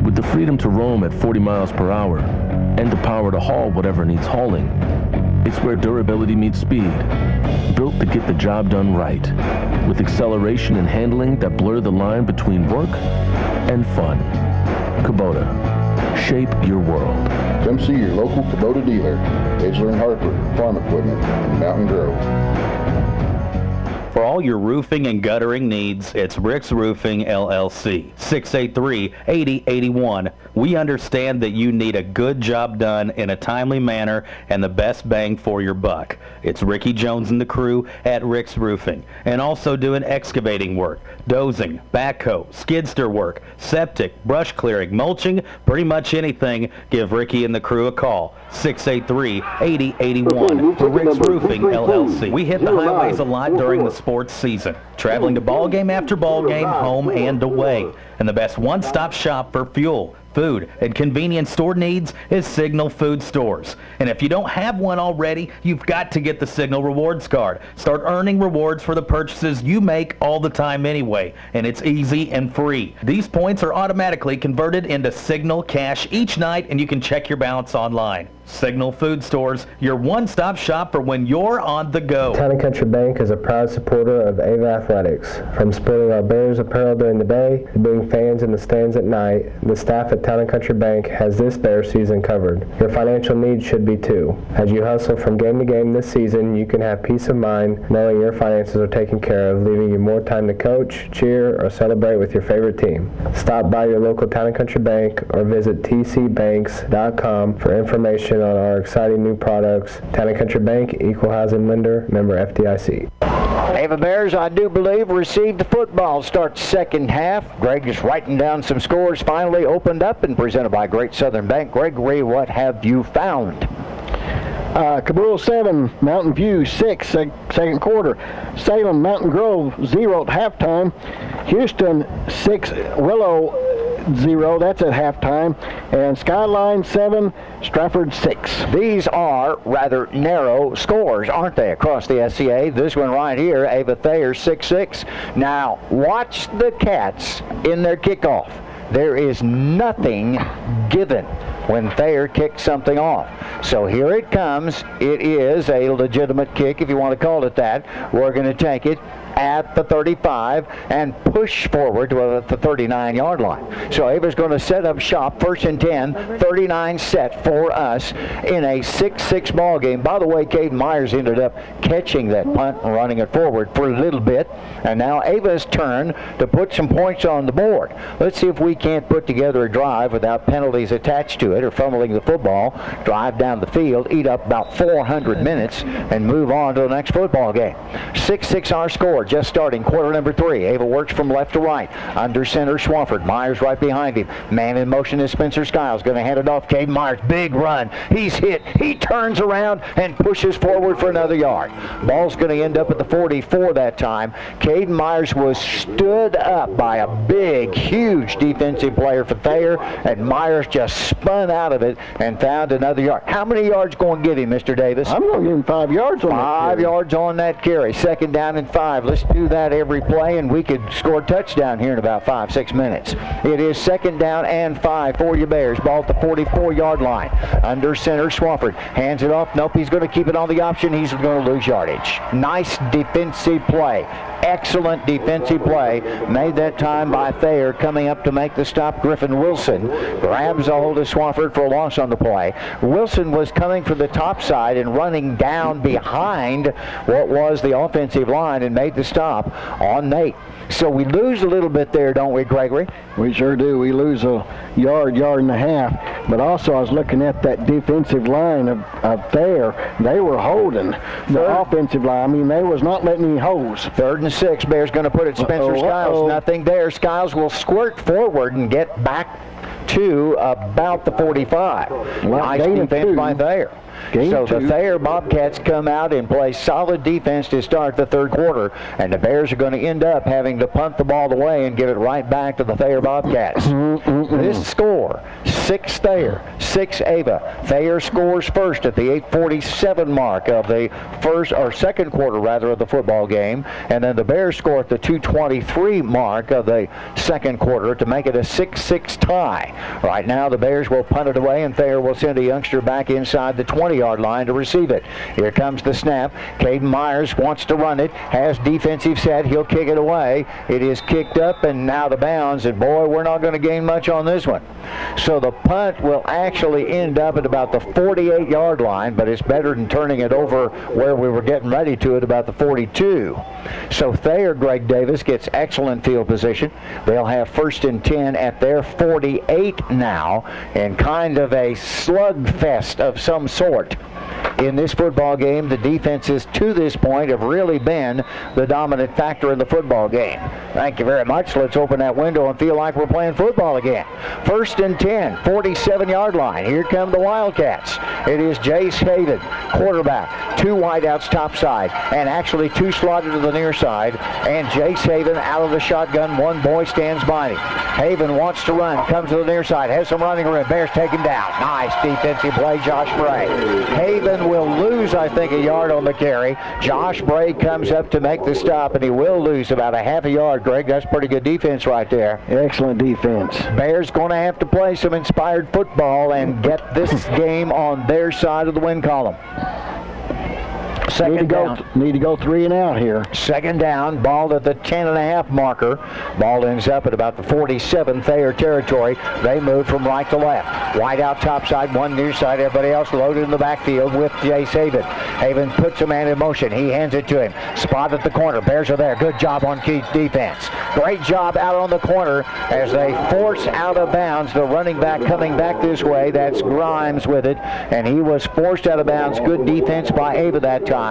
With the freedom to roam at 40 miles per hour and the power to haul whatever needs hauling, it's where durability meets speed. Built to get the job done right, with acceleration and handling that blur the line between work and fun. Kubota. Shape your world. Come see your local Kubota dealer, Hazel & Harper, Farm Equipment in Mountain Grove. For all your roofing and guttering needs, it's Rick's Roofing, LLC, 683-8081. We understand that you need a good job done in a timely manner and the best bang for your buck. It's Ricky Jones and the crew at Rick's Roofing, and also doing excavating work, dozing, backhoe, skidster work, septic, brush clearing, mulching, pretty much anything. Give Ricky and the crew a call, 683-8081 for Rick's Roofing, LLC. We hit the highways a lot during the sports season, traveling to ball game after ball game, home and away, and the best one-stop shop for fuel, food and convenience store needs is Signal Food Stores. And if you don't have one already, you've got to get the Signal Rewards Card. Start earning rewards for the purchases you make all the time anyway, and it's easy and free. These points are automatically converted into Signal Cash each night, and you can check your balance online. Signal Food Stores, your one-stop shop for when you're on the go. Town & Country Bank is a proud supporter of Ava Athletics. From sporting our Bears apparel during the day to being fans in the stands at night, the staff at Town & Country Bank has this Bears season covered. Your financial needs should be too. As you hustle from game to game this season, you can have peace of mind knowing your finances are taken care of, leaving you more time to coach, cheer, or celebrate with your favorite team. Stop by your local Town & Country Bank or visit tcbanks.com for information on our exciting new products. Town & Country Bank, equal housing lender, member FDIC. Ava Bears, I do believe, received the football. Starts second half. Greg is writing down some scores. Finally opened up and presented by Great Southern Bank. Gregory, what have you found? Cabral 7, Mountain View 6, second quarter. Salem, Mountain Grove 0 at halftime. Houston 6, Willow 0, that's at halftime. And Skyline 7, Stratford 6. These are rather narrow scores, aren't they, across the SCA? This one right here, Ava Thayer 6-6. Now, watch the Cats in their kickoff. There is nothing given when Thayer kicks something off. So here it comes. It is a legitimate kick, if you want to call it that. We're going to take it at the 35 and push forward to the 39-yard line. So Ava's going to set up shop, first and 10, 39 set for us in a 6-6 ball game. By the way, Caden Myers ended up catching that punt and running it forward for a little bit. And now Ava's turn to put some points on the board. Let's see if we can't put together a drive without penalties attached to it or fumbling the football, drive down the field, eat up about 400 minutes, and move on to the next football game. 6-6 our score. Just starting quarter number 3. Ava works from left to right. Under center, Swafford. Myers right behind him. Man in motion is Spencer Skiles. Going to hand it off. Caden Myers. Big run. He's hit. He turns around and pushes forward for another yard. Ball's going to end up at the 44 that time. Caden Myers was stood up by a big, huge defensive player for Thayer, and Myers just spun out of it and found another yard. How many yards going to give him, Mr. Davis? I'm going to give him 5 yards on that carry. 5 yards on that carry. Second down and 5. Let's do that every play, and we could score a touchdown here in about 5-6 minutes. It is second down and 5 for your Bears. Ball at the 44-yard line. Under center, Swafford hands it off. Nope, he's going to keep it on the option. He's going to lose yardage. Nice defensive play. Excellent defensive play made that time by Thayer. Coming up to make the stop, Griffin Wilson grabs a hold of Swafford for a loss on the play. Wilson was coming from the top side and running down behind what was the offensive line and made the stop on Nate. So we lose a little bit there, don't we, Gregory? We sure do. We lose a yard and a half. But also, I was looking at that defensive line of Thayer. They were holding the offensive line. I mean, they was not letting any holes. 3rd and 6. Bears going to put it Spencer Skiles. Nothing there. Skiles will squirt forward and get back to about the 45. Nice defense by Thayer. So the Thayer Bobcats come out and play solid defense to start the third quarter, and the Bears are going to end up having to punt the ball away and give it right back to the Thayer Bobcats. This score, 6 Thayer, 6 Ava. Thayer scores first at the 8:47 mark of the second quarter rather of the football game, and then the Bears score at the 2:23 mark of the second quarter to make it a 6-6 tie. Right now the Bears will punt it away, and Thayer will send a youngster back inside the 20-yard line to receive it. Here comes the snap. Caden Myers wants to run it, has defensive set. He'll kick it away. It is kicked up and out of bounds, and boy, we're not going to gain much on this one. So the punt will actually end up at about the 48-yard line, but it's better than turning it over where we were getting ready to at about the 42. So Thayer, Greg Davis, gets excellent field position. They'll have 1st and 10 at their 48 now, and kind of a slugfest of some sort. In this football game, the defenses to this point have really been the dominant factor in the football game. Thank you very much. Let's open that window and feel like we're playing football again. 1st and 10, 47-yard line. Here come the Wildcats. It is Jace Haven, quarterback. 2 wideouts topside, and actually 2 slotted to the near side. And Jace Haven out of the shotgun. 1 boy stands by him. Haven wants to run, comes to the near side, has some running room. Bears take him down. Nice defensive play, Josh Bray. Haven will lose, I think, a yard on the carry. Josh Bray comes up to make the stop, and he will lose about a half a yard, Greg. That's pretty good defense right there. Excellent defense. Bears going to have to play some inspired football and get this game on their side of the win column. Second down. Need to go 3 and out here. Second down, ball at the 10.5 marker. Ball ends up at about the 47 Thayer territory. They move from right to left. Wide out topside, 1 near side. Everybody else loaded in the backfield with Jace Haven. Haven puts a man in motion. He hands it to him. Spot at the corner. Bears are there. Good job on Keith's defense. Great job out on the corner as they force out of bounds the running back coming back this way. That's Grimes with it, and he was forced out of bounds. Good defense by Ava that time.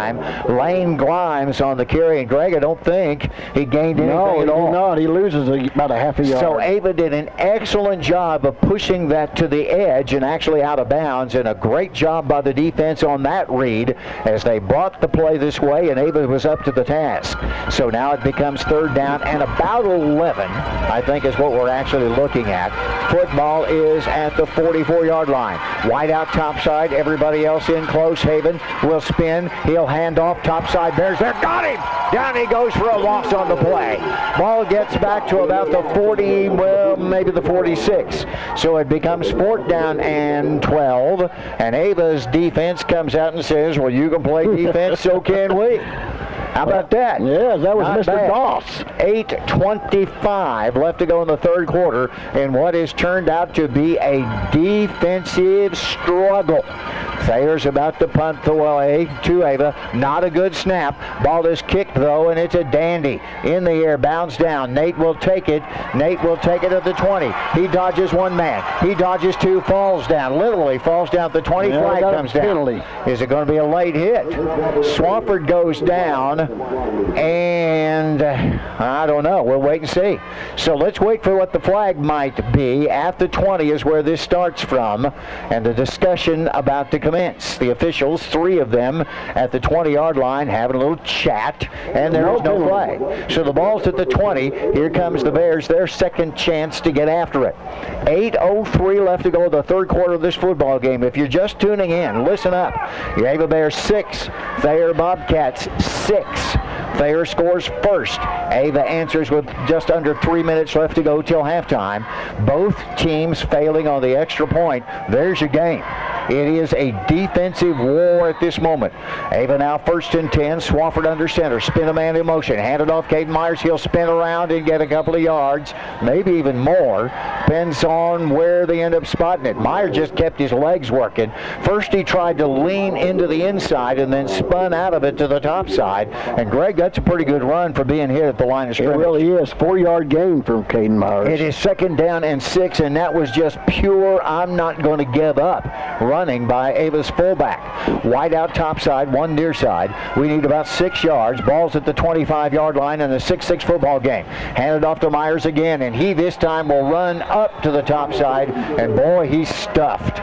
Lane Grimes on the carry, and Greg, I don't think he gained anything at all. No, he loses about a half a yard. So Ava did an excellent job of pushing that to the edge and actually out of bounds, and a great job by the defense on that read as they brought the play this way, and Ava was up to the task. So now it becomes third down and about 11, I think, is what we're actually looking at. Football is at the 44-yard line. Wide out topside, everybody else in close. Haven will spin. He'll hand off topside. Bears there. Got him! Down he goes for a loss on the play. Ball gets back to about the 40, well, maybe the 46. So it becomes 4th down and 12. And Ava's defense comes out and says, well, you can play defense, so can we. How about that? Yeah, that was Not Mr. bad. Doss. 8:25 left to go in the third quarter in what has turned out to be a defensive struggle. Thayer's about to punt the way to Ava. Not a good snap. Ball is kicked, though, and it's a dandy. In the air, bounds down. Nate will take it. Nate will take it at the 20. He dodges 1 man. He dodges 2, falls down. Literally falls down at the 20. Flag comes down. Penalty. Is it going to be a late hit? Swafford goes down, and I don't know. We'll wait and see. So let's wait for what the flag might be. At the 20 is where this starts from, and the discussion about to commence. The officials, 3 of them at the 20-yard line, having a little chat, and there is no flag. So the ball's at the 20. Here comes the Bears, their second chance to get after it. 8:03 left to go in the third quarter of this football game. If you're just tuning in, listen up. The Ava Bears 6, Thayer Bobcats 6. Thayer scores first. Ava answers with just under 3 minutes left to go till halftime. Both teams failing on the extra point. There's your game. It is a defensive war at this moment. Ava now 1st and 10. Swafford under center. Spin a man in motion. Hand it off Caden Myers. He'll spin around and get a couple of yards, maybe even more. Depends on where they end up spotting it. Myers just kept his legs working. First he tried to lean into the inside and then spun out of it to the top side. And Greg, that's a pretty good run for being hit at the line of scrimmage. It really is. 4-yard gain from Caden Myers. It is 2nd down and 6, and that was just pure I'm not going to give up running by Ava's fullback. Wide out topside, 1 near side. We need about 6 yards. Ball's at the 25-yard line in a 6-6 football game. Handed off to Myers again, and he this time will run up to the top side, and boy, he's stuffed.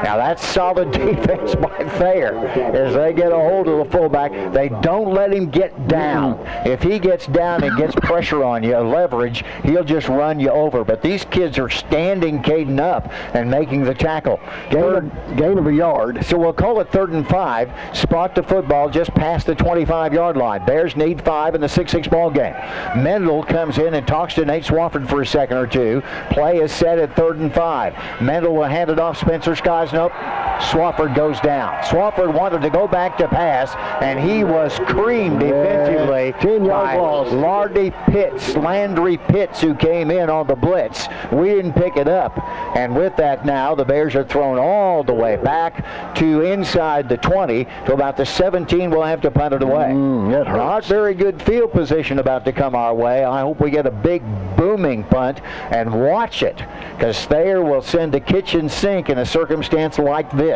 Now that's solid defense by Thayer as they get a hold of the fullback. They don't let him get down. If he gets down and gets pressure on you, leverage, he'll just run you over. But these kids are standing Caden up and making the tackle. Gain of a yard. So we'll call it 3rd and 5. Spot the football just past the 25-yard line. Bears need 5 in the 6-6 ball game. Mendel comes in and talks to Nate Swafford for a second or two. Play is set at 3rd and 5. Mendel will hand it off Spencer Skies. Nope. Swafford goes down. Swafford wanted to go back to pass, and he was creamed defensively 10-yard loss. Landry Pitts, who came in on the blitz. We didn't pick it up. And with that now, the Bears are thrown all the way back to inside the 20 to about the 17. We'll have to punt it away. Not very good field position about to come our way. I hope we get a big booming punt and watch it, because Thayer will send the kitchen sink in a circumstance like this.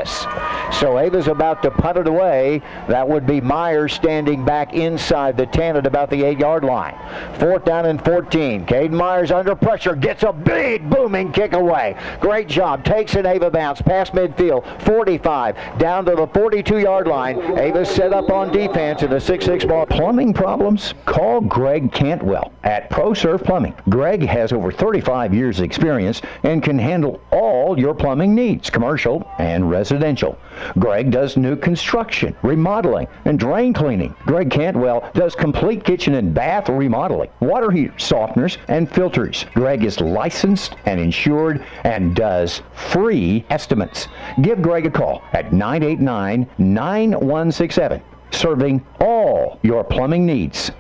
So Ava's about to punt it away. That would be Myers standing back inside the 10 at about the 8-yard line. 4th down and 14. Caden Myers under pressure, gets a big booming kick away. Great job. Takes an Ava bounce past midfield. 45 down to the 42-yard line. Ava's set up on defense in a 6-6 ball. Plumbing problems? Call Greg Cantwell at ProServe Plumbing. Greg has over 35 years experience and can handle all your plumbing needs, commercial and residential. Greg does new construction, remodeling, and drain cleaning. Greg Cantwell does complete kitchen and bath remodeling, water heaters, softeners, and filters. Greg is licensed and insured and does free estimates. Give Greg a call at 989-9167, serving all your plumbing needs.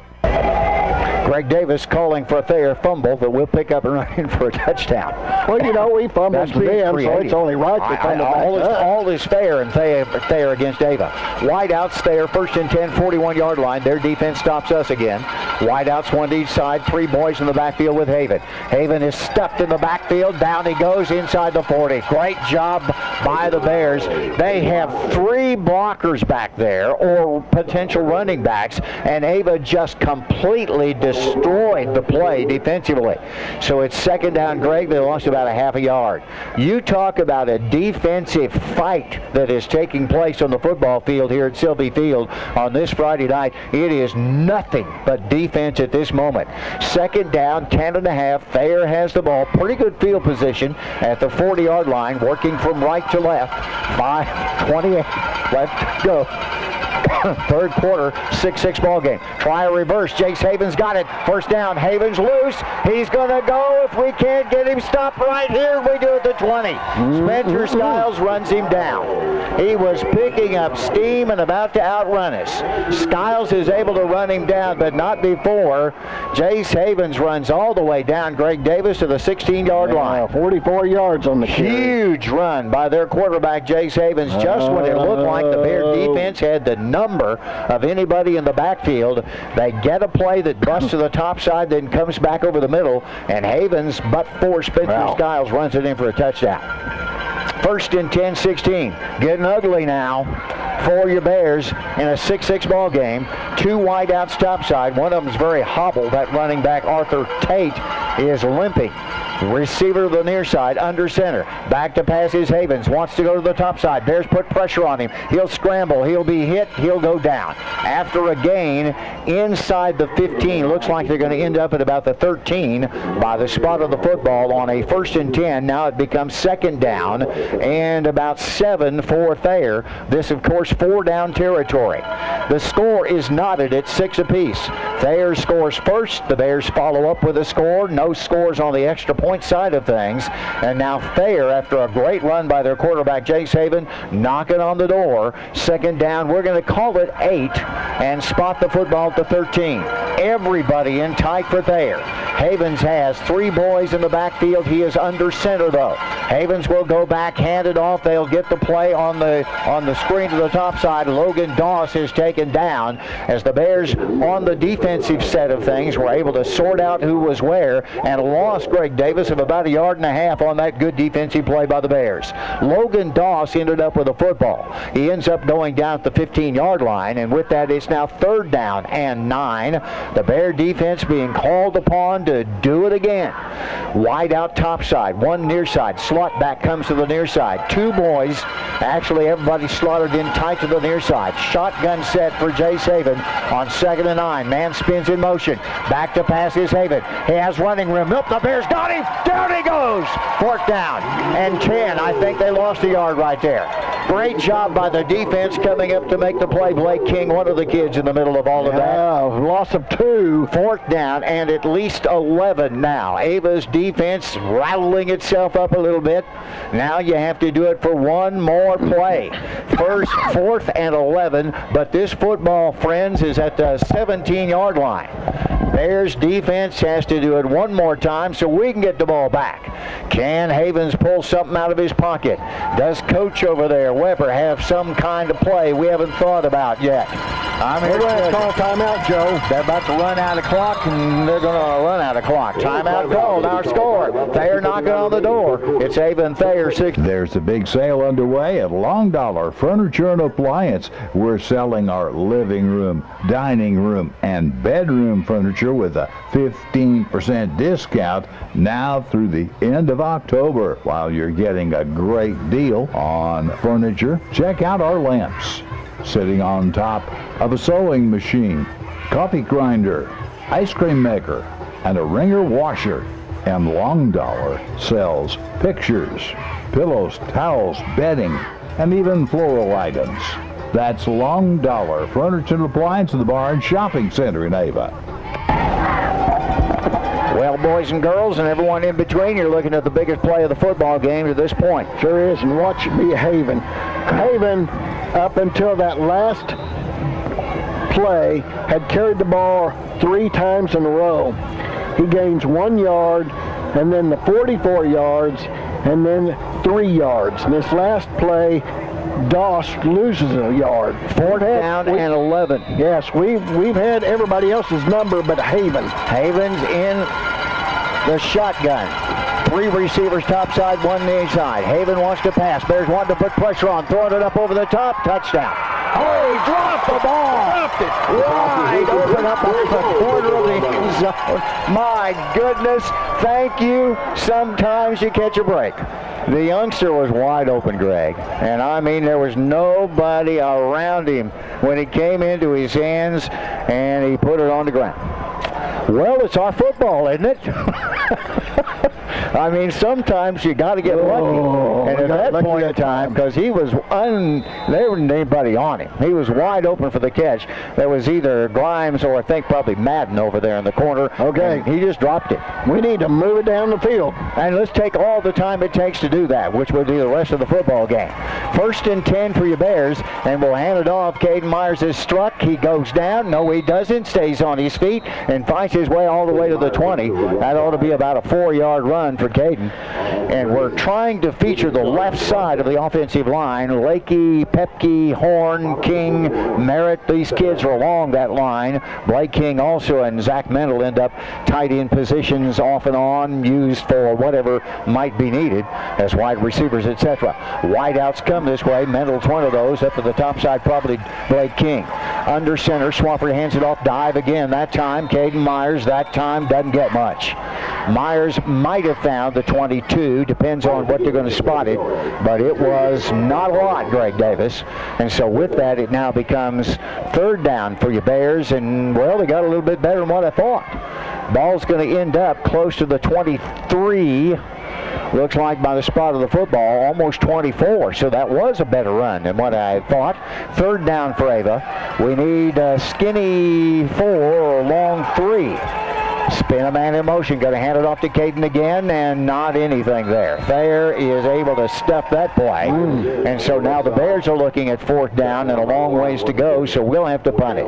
Greg Davis calling for a Thayer fumble, but we'll pick up and run in for a touchdown. Well, you know, we fumbled to them, so it's only right to fumble back. All is fair in Thayer against Ava. Wideouts, Thayer, 1st and 10, 41-yard line. Their defense stops us again. Wideouts, one to each side. 3 boys in the backfield with Haven. Haven is stuffed in the backfield. Down he goes inside the 40. Great job by the Bears. They have 3 blockers back there, or potential running backs, and Ava just completely destroyed the play defensively. So it's 2nd down, Greg. They lost about a half a yard. You talk about a defensive fight that is taking place on the football field here at Sylvie Field on this Friday night. It is nothing but defense at this moment. 2nd down, 10.5. Thayer has the ball. Pretty good field position at the 40-yard line, working from right to left. 5:28 left to go. 3rd quarter, 6-6 ball game. Try a reverse. Jace Havens got it. 1st down. Havens loose. He's going to go. If we can't get him stopped right here, we do it to 20. Spencer Skiles runs him down. He was picking up steam and about to outrun us. Skiles is able to run him down, but not before. Jace Havens runs all the way down Greg Davis to the 16-yard line. 44 yards on the carry. Huge run by their quarterback, Jace Havens, just when it looked like the Bear defense had the number of anybody in the backfield. They get a play that busts to the top side, then comes back over the middle, and Havens, but for Spencer Skiles, runs it in for a touchdown. 1st and 10, 16. Getting ugly now for your Bears in a 6-6 ball game. 2 wideouts topside. One of them is very hobbled. That running back, Arthur Tate, is limping. Receiver to the near side, under center. Back to pass is Havens. Wants to go to the top side. Bears put pressure on him. He'll scramble. He'll be hit. He'll go down. After a gain inside the 15. Looks like they're going to end up at about the 13 by the spot of the football on a 1st and 10. Now it becomes 2nd down and about 7 for Thayer. This, of course, 4-down territory. The score is knotted at 6 apiece. Thayer scores first. The Bears follow up with a score. No scores on the extra point side of things. And now Thayer, after a great run by their quarterback, Jace Haven, knocking on the door. 2nd down. We're going to call it 8 and spot the football at the 13. Everybody in tight for Thayer. Havens has 3 boys in the backfield. He is under center, though. Havens will go back, hand it off. They'll get the play on the screen to the top side. Logan Doss is taken down as the Bears, on the defensive set of things, were able to sort out who was where and lost Greg Davis of about 1.5 yards on that good defensive play by the Bears. Logan Doss ended up with a football. He ends up going down at the 15-yard line, and with that, it's now 3rd down and 9. The Bear defense being called upon to do it again. Wide out top side, 1 near side. Slot back comes to the near side. 2 boys. Actually, everybody slaughtered in tight to the near side. Shotgun set for Jace Haven on 2nd and 9. Man spins in motion. Back to pass is Haven. He has running room. Nope, the Bears got him. Down he goes. 4th down and 10. I think they lost a yard right there. Great job by the defense coming up to make the play. Blake King, one of the kids in the middle of all of that. Loss of 2. 4th down and at least 11 now. Ava's defense rattling itself up a little bit. Now you have to do it for one more play. 4th and 11, but this football, friends, is at the 17-yard line. Bears defense has to do it one more time so we can get the ball back. Can Havens pull something out of his pocket? Does Coach over there, Weber, have some kind of play we haven't thought about yet? I'm here to call timeout, Joe. They're about to run out of clock, and they're going to run out of clock. Timeout called. Our score. Thayer knocking on the door. It's Ava and Thayer 6. There's a big sale underway at Long Dollar Furniture and Appliance. We're selling our living room, dining room, and bedroom furniture with a 15% discount now through the end of October. While you're getting a great deal on furniture, check out our lamps sitting on top of a sewing machine, coffee grinder, ice cream maker, and a wringer washer. And Long Dollar sells pictures, pillows, towels, bedding, and even floral items. That's Long Dollar Furniture and Appliance in the Barn Shopping Center in Ava. Well, boys and girls and everyone in between, you're looking at the biggest play of the football game to this point. Sure is, and watch it be Haven. Haven, up until that last play, had carried the ball 3 times in a row. He gains 1 yard, and then the 44 yards, and then 3 yards. And this last play, Doss loses a yard. 4th down and 11. Yes, we've had everybody else's number but Haven. Haven's in the shotgun. 3 receivers topside, 1 inside. Haven wants to pass. Bears want to put pressure on. Throwing it up over the top. Touchdown. Oh, he dropped the ball. Dropped it. Wide open up over the corner of the end zone. My goodness. Thank you. Sometimes you catch a break. The youngster was wide open, Greg. And I mean, there was nobody around him when it came into his hands and he put it on the ground. Well, it's our football, isn't it? I mean, sometimes you got to get lucky. And at that point in time, because he was there wasn't anybody on him. He was wide open for the catch. There was either Grimes or I think probably Madden over there in the corner. Okay. He just dropped it. We need to move it down the field. And let's take all the time it takes to do that, which will be the rest of the football game. 1st and 10 for your Bears, and we'll hand it off. Caden Myers is struck. He goes down. No, he doesn't. Stays on his feet and finds his way all the way to the 20. That ought to be about a 4-yard run for Caden. And we're trying to feature the left side of the offensive line. Lakey, Pepke, Horn, King, Merritt. These kids are along that line. Blake King also and Zach Mendel end up tight end positions off and on, used for whatever might be needed as wide receivers, etc. Wideouts come this way. Mendel's one of those. Up to the top side, probably Blake King. Under center, Swafford hands it off. Dive again. That time, Caden Myers. That time doesn't get much. Myers might have found the 22. Depends on what they're going to spot it. But it was not a lot, Greg Davis. And so with that, it now becomes 3rd down for your Bears. And, well, they got a little bit better than what I thought. Ball's going to end up close to the 23. Looks like by the spot of the football, almost 24. So that was a better run than what I thought. 3rd down for Ava. We need a skinny 4 or long 3. Spin a man in motion. Going to hand it off to Caden again, and not anything there. Thayer is able to stuff that play. And so now the Bears are looking at 4th down and a long ways to go, so we'll have to punt it.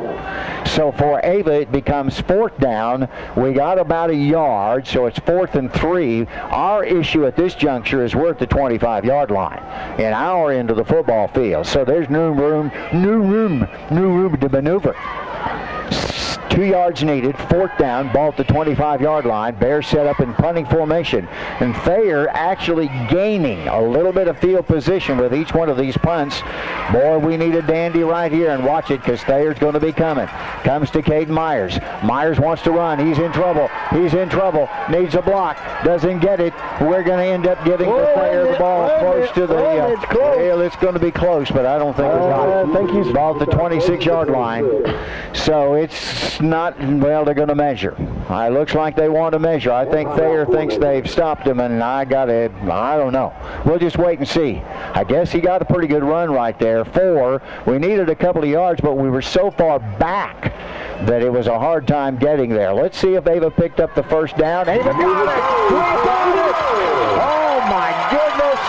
So for Ava, it becomes 4th down. We got about a yard, so it's 4th and 3. Our issue at this juncture is we're at the 25-yard line in our end of the football field. So there's new room to maneuver. 2 yards needed, 4th down, ball at the 25-yard line. Bears set up in punting formation. And Thayer actually gaining a little bit of field position with each one of these punts. Boy, we need a dandy right here, and watch it because Thayer's going to be coming. Comes to Caden Myers. Myers wants to run. He's in trouble. He's in trouble. Needs a block. Doesn't get it. We're going to end up giving Thayer the ball close to the... it's close. It's going to be close, but I don't think we got it. I think he's ball at the 26-yard line. So it's not, well, they're going to measure. It looks like they want to measure. I think Thayer thinks they've stopped him, and I don't know. We'll just wait and see. I guess he got a pretty good run right there. 4. We needed a couple of yards, but we were so far back that it was a hard time getting there. Let's see if Ava picked up the 1st down. Ava got it! Oh, my goodness!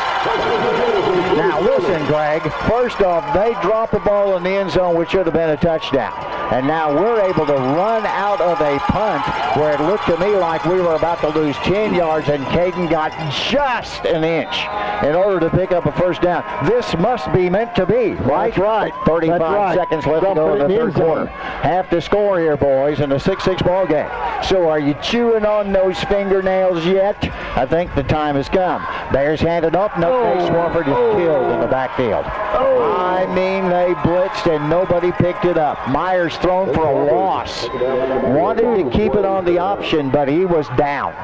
Now, listen, Greg. First off, they drop a ball in the end zone, which should have been a touchdown. And now we're able to run out of a punt where it looked to me like we were about to lose 10 yards, and Caden got just an inch in order to pick up a first down. This must be meant to be, right? That's right. 35 seconds left to go in the third quarter. Half the score here, boys, in a 6-6 ball game. So are you chewing on those fingernails yet? I think the time has come. Bears handed off. No, Nate Swafford is killed in the backfield. I mean, they blitzed and nobody picked it up. Myers thrown for a loss. Wanted to keep it on the option, but he was down.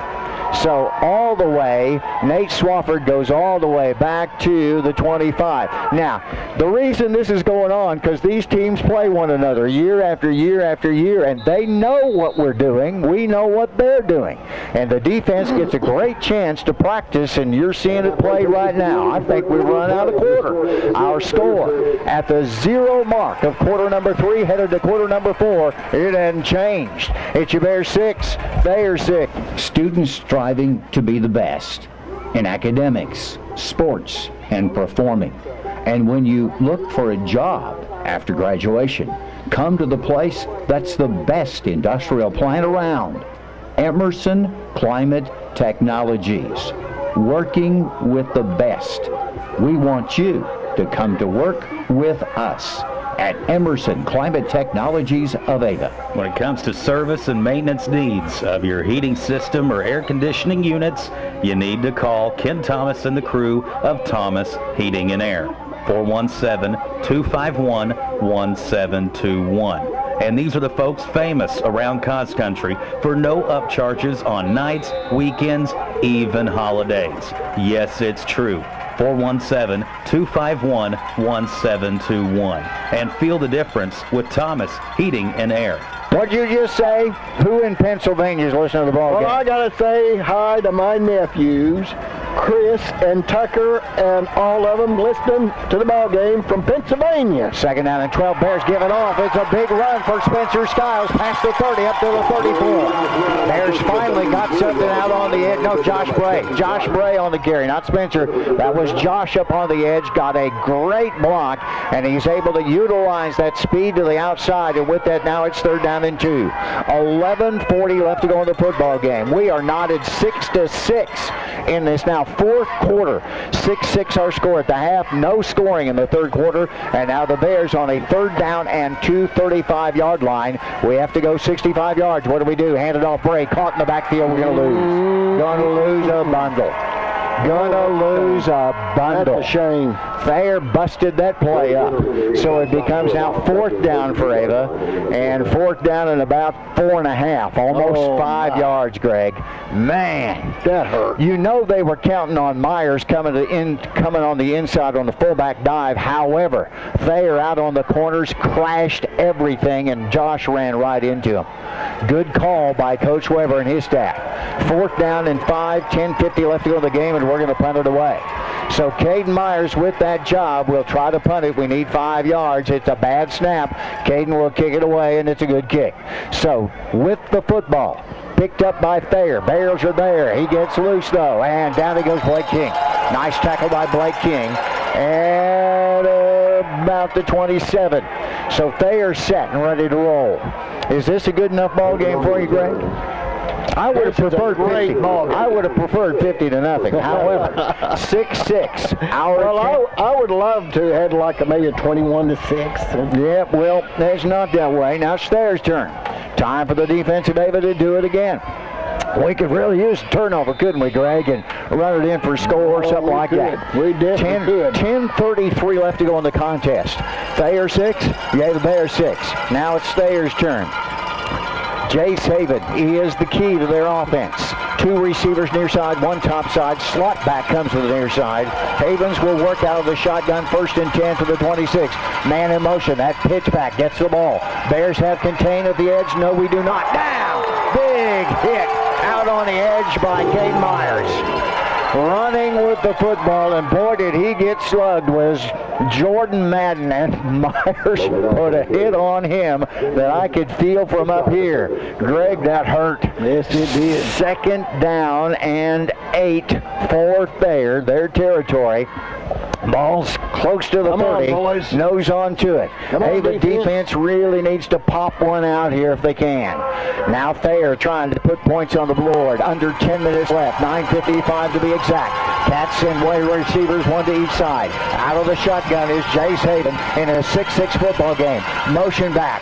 So all the way, Nate Swafford goes all the way back to the 25. Now, the reason this is going on, because these teams play one another year after year after year, and they know what we're doing. We know what they're doing. And the defense gets a great chance to practice, and you're seeing it play right now. I think we've run out of quarter. Our score at the 0 mark of quarter number 3, headed to quarter number 4, it hadn't changed. It's your Bears 6, Thayer 6. Students striving to be the best in academics, sports, and performing. And when you look for a job after graduation, come to the place that's the best industrial plant around. Emerson Climate Technologies, working with the best. We want you to come to work with us at Emerson Climate Technologies of Ava. When it comes to service and maintenance needs of your heating system or air conditioning units, you need to call Ken Thomas and the crew of Thomas Heating and Air. 417-251-1721. And these are the folks famous around Cos Country for no upcharges on nights, weekends, even holidays. Yes, it's true. 417-251-1721. And feel the difference with Thomas Heating and Air. What'd you just say? Who in Pennsylvania is listening to the ball game? Well, I got to say hi to my nephews, Chris and Tucker, and all of them listening to the ball game from Pennsylvania. 2nd down and 12. Bears give it off. It's a big run for Spencer Skiles past the 30 up to the 34. Bears finally got something out on the edge. No, Josh Bray. Josh Bray on the carry, not Spencer. That was Josh up on the edge. Got a great block, and he's able to utilize that speed to the outside. And with that, now it's 3rd down and 2. 11:40 left to go in the football game. We are knotted 6-6 in this now 4th quarter. 6-6 our score at the half. No scoring in the 3rd quarter. And now the Bears on a 3rd down and 2, 35-yard line. We have to go 65 yards. What do we do? Hand it off. Bray caught in the backfield. We're going to lose. Going to lose a bundle. Gonna lose a bundle. That's a shame. Thayer busted that play up. So it becomes now 4th down for Ava, and 4th down and about 4.5, almost 5 yards, Greg. Man, that hurt. You know they were counting on Myers coming on the inside on the fullback dive. However, Thayer out on the corners crashed everything, and Josh ran right into him. Good call by Coach Weber and his staff. 4th down and 5, 10:50 left to go in the game, and we're going to punt it away. So Caden Myers with that job will try to punt it. We need 5 yards. It's a bad snap. Caden will kick it away, and it's a good kick. So with the football, picked up by Thayer. Bears are there. He gets loose, though, and down he goes Blake King. Nice tackle by Blake King. And about the 27. So Thayer's set and ready to roll. Is this a good enough ball game for you, Greg? I would have preferred 50. I would have preferred 50 to nothing. However, 6-6. I would love to have had like maybe a 21-6. Yeah, well, it's not that way. Now it's Thayer's turn. Time for the defensive Ava to do it again. We could really use a turnover, couldn't we, Greg, and run it in for a score or something like that. We definitely could. 10:33 left to go in the contest. Thayer 6, Ava Bears 6. Now it's Thayer's turn. Jace Haven, he is the key to their offense. 2 receivers near side, 1 top side. Slot back comes to the near side. Havens will work out of the shotgun, 1st and 10 to the 26. Man in motion, that pitch back gets the ball. Bears have contained at the edge. No, we do not. Down! Big hit out on the edge by Caden Myers. Running with the football, and boy did he get slugged, was Jordan Madden, and Myers put a hit on him that I could feel from up here. Greg, that hurt. Yes, it did. 2nd down and 8 for Thayer, their territory. Ball's close to the 30. Nose on to it. Ava defense really needs to pop one out here if they can. Now Thayer trying to put points on the board. Under 10 minutes left. 9:55 to be exact. Cats and wide receivers, one to each side. Out of the shotgun is Jace Haven in a 6-6 football game. Motion back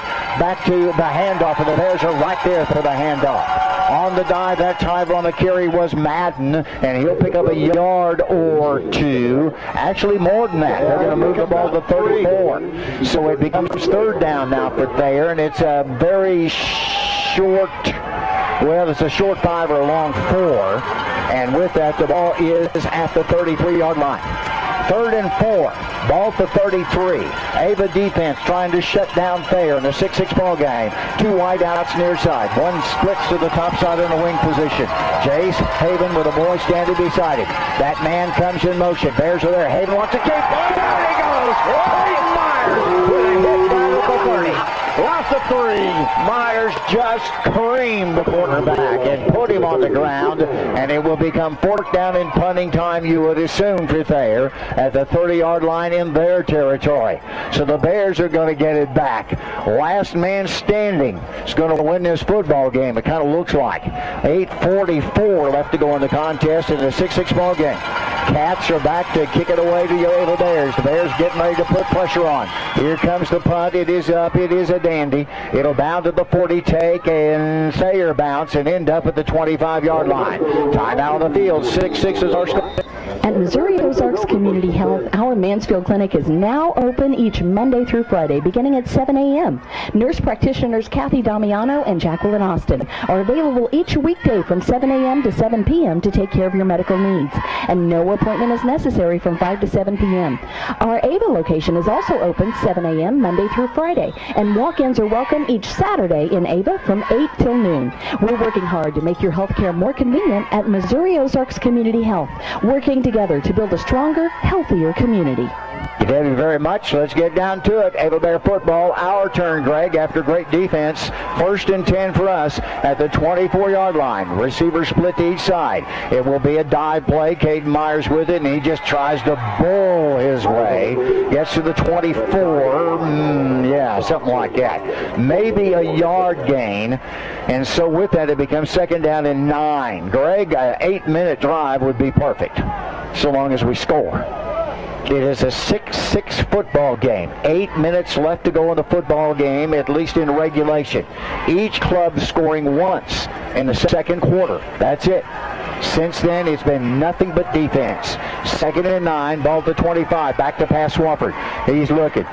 to the handoff, and the Bears are right there for the handoff. On the dive that time on the carry was Madden, and he'll pick up a yard or two. Actually, more than that. They're going to move the ball to 34. So it becomes third down now for Thayer, and it's a very short, well, it's a short 5 or a long 4. And with that, the ball is at the 33-yard line. 3rd and 4. Ball to 33. Ava defense trying to shut down Thayer in a 6-6 ball game. 2 wide outs near side. One splits to the top side in the wing position. Jace Haven with a boy standing beside him. That man comes in motion. Bears are there. Haven wants to keep. Oh, there he goes. Clayton Myers with a hit down at the 30. Lost the 3. Myers just creamed the quarterback and put him on the ground, and it will become 4th down and punting time, you would assume, for Thayer at the 30-yard line in their territory. So the Bears are going to get it back. Last man standing is going to win this football game, it kind of looks like. 8:44 left to go in the contest in the 6-6 ball game. Cats are back to kick it away to your Ava Bears. The Bears getting ready to put pressure on. Here comes the punt. It is up. It is a dandy. It'll bound to the 40 take and Thayer bounce and end up at the 25-yard line. Timeout on the field. 6-6 is our score. At Missouri Ozarks Community Health, our Mansfield Clinic is now open each Monday through Friday, beginning at 7 a.m. Nurse practitioners Kathy Damiano and Jacqueline Austin are available each weekday from 7 a.m. to 7 p.m. to take care of your medical needs, and no appointment is necessary from 5 to 7 p.m. Our Ava location is also open 7 a.m. Monday through Friday, and walk-ins are welcome each Saturday in Ava from 8 till noon. We're working hard to make your health care more convenient at Missouri Ozarks Community Health, working together to build a stronger, healthier community. Thank you very much. Let's get down to it. Ava Bear football. Our turn, Greg, after great defense. 1st and 10 for us at the 24-yard line. Receivers split to each side. It will be a dive play. Caden Myers with it, and he just tries to bull his way. Gets to the 24. Yeah, something like that. Maybe a yard gain. And so with that, it becomes 2nd down and 9. Greg, an 8-minute drive would be perfect, so long as we score. It is a 6-6 football game. 8 minutes left to go in the football game, at least in regulation. Each club scoring once in the 2nd quarter. That's it. Since then, it's been nothing but defense. 2nd and 9, ball to 25. Back to pass Swafford. He's looking.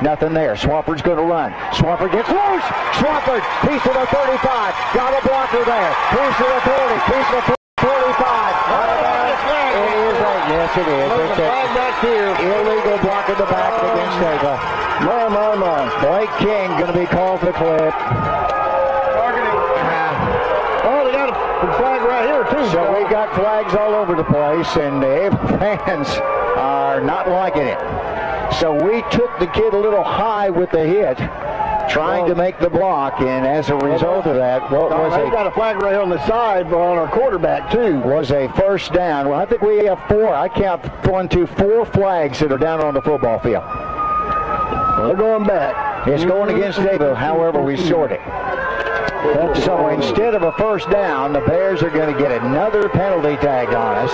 Nothing there. Swafford's going to run. Swafford gets loose. Swafford, piece of the 35. Got a blocker there. Piece of the 40. Piece of the 45. Yes, it is. It's an illegal block in the back against Ava. Blake King going to be called for the clip. Oh, they got a flag right here, too. So we got flags all over the place, and the Ava fans are not liking it. So we took the kid a little high with the hit, trying to make the block, and as a result of that, they got a flag right on the side on our quarterback, too. Was a 1st down. Well, I think we have 4. I count 4 flags that are down on the football field. They're going back. It's going against Ava, however we sort it. So instead of a 1st down, the Bears are going to get another penalty tag on us.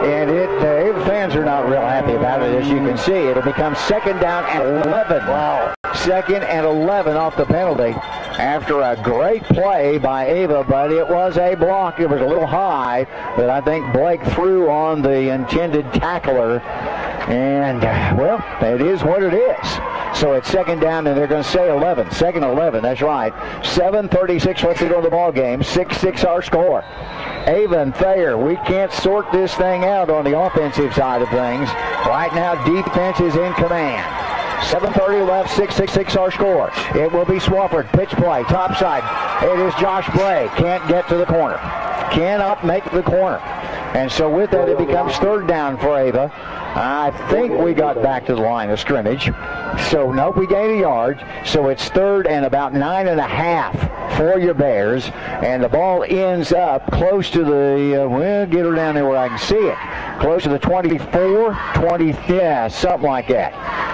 And the Ava fans are not real happy about it, as you can see. It'll become 2nd down and 11. Wow. 2nd and 11 off the penalty after a great play by Ava, but it was a block. It was a little high, but I think Blake threw on the intended tackler. And, well, it is what it is. So it's 2nd down, and they're going to say 11. 2nd and 11, that's right. 7:36 left to go in the ball game. 6-6 our score. Ava and Thayer, we can't sort this thing out on the offensive side of things. Right now, defense is in command. 7:30 left, 6-6 our score. It will be Swafford, pitch play, top side. It is Josh Bray, can't get to the corner. Cannot make the corner. And so with that, it becomes 3rd down for Ava. I think we got back to the line of scrimmage. So, nope, we gained a yard. So it's 3rd and about 9.5 for your Bears. And the ball ends up close to the, well, get her down there where I can see it. Close to the 24, 20, yeah, something like that.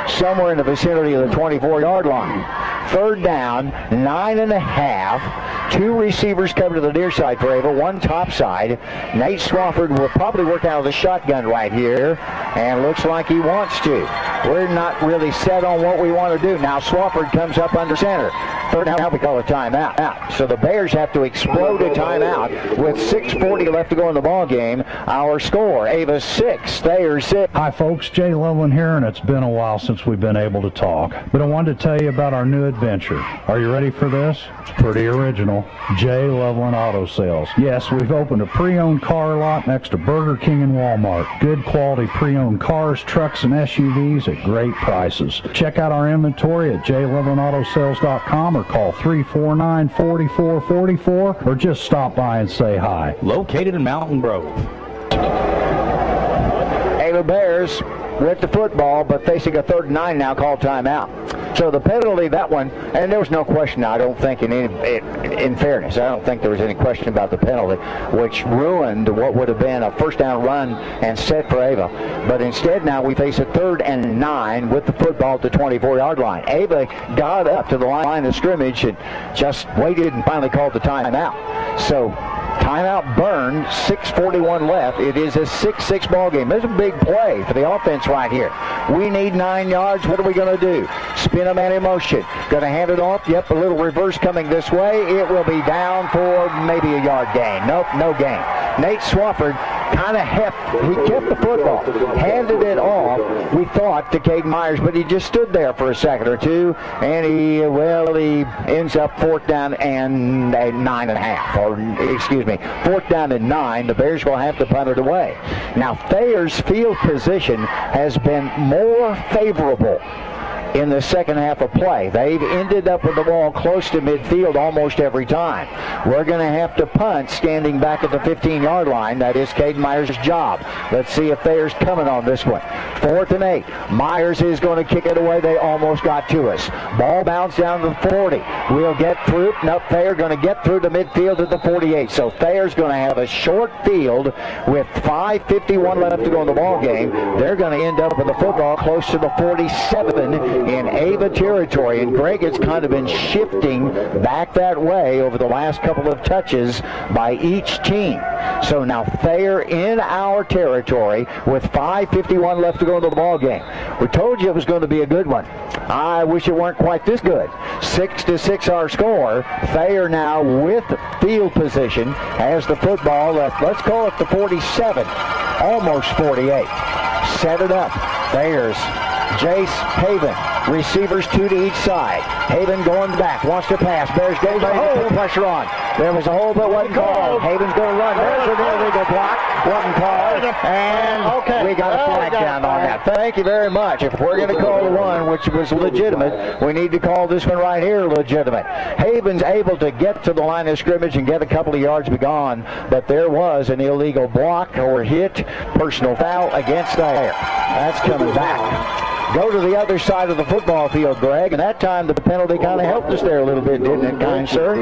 Somewhere in the vicinity of the 24-yard line. 3rd down, 9.5. 2 receivers covered to the near side for Ava, 1 top side. Nate Swafford will probably work out of the shotgun right here, and looks like he wants to. We're not really set on what we want to do. Now Swafford comes up under center. 3rd down, we call a timeout. So the Bears have to explode a timeout with 6:40 left to go in the ball game. Our score, Ava 6, Thayer 6. Hi folks, Jay Loveland here, and it's been a while since we've been able to talk. But I wanted to tell you about our new adventure. Are you ready for this? It's pretty original. Jay Loveland Auto Sales. Yes, we've opened a pre-owned car lot next to Burger King and Walmart. Good quality pre-owned cars, trucks, and SUVs at great prices. Check out our inventory at jaylovelandautosales.com or call 349-4444 or just stop by and say hi. Located in Mountain Grove. Ava Bears with the football, but facing a 3rd and 9 now, called timeout. So the penalty, that one, and there was no question, I don't think, in fairness, I don't think there was any question about the penalty, which ruined what would have been a 1st down run and set for Ava. But instead now we face a 3rd and 9 with the football at the 24-yard line. Ava got up to the line of scrimmage and just waited and finally called the timeout. So timeout burned, 6:41 left. It is a 6-6 ball game. There's a big play for the offense right here. We need 9 yards. What are we going to do? Spin a man in motion. Going to hand it off. Yep, a little reverse coming this way. It will be down for maybe a yard gain. Nope, no gain. Nate Swafford kind of he kept the football, handed it off, we thought, to Caden Myers, but he just stood there for a second or two, and he ends up 4th down and 9.5, or excuse me, 4th down and 9. The Bears will have to punt it away. Now Thayer's field position has been more favorable in the second half of play. They've ended up with the ball close to midfield almost every time. We're going to have to punt standing back at the 15-yard line. That is Caden Myers' job. Let's see if Thayer's coming on this one. 4th and 8. Myers is going to kick it away. They almost got to us. Ball bounced down to the 40. We'll get through. Nope, Thayer going to get through to midfield at the 48. So Thayer's going to have a short field with 5:51 left to go in the ball game. They're going to end up with the football close to the 47 in Ava territory, and Greg has kind of been shifting back that way over the last couple of touches by each team. So now Thayer in our territory with 5:51 left to go in the ball game. We told you it was going to be a good one. I wish it weren't quite this good. 6-6 our score. Thayer now with field position has the football. Let's call it the 47, almost 48. Set it up. Thayer's Jace Haven. Receivers 2 to each side. Haven going back. Wants to pass. Bears getting ready to put pressure on. There was a hole that wasn't called. Haven's going to run. There's an illegal block. Wasn't called. And we got a flag down on that. Thank you very much. If we're going to call the one, which was legitimate, we need to call this one right here legitimate. Haven's able to get to the line of scrimmage and get a couple of yards be gone, but there was an illegal block or hit, personal foul against Thayer. That's coming back. Go to the other side of the football field, Greg, and that time the penalty kind of helped us there a little bit, didn't it, kind sir?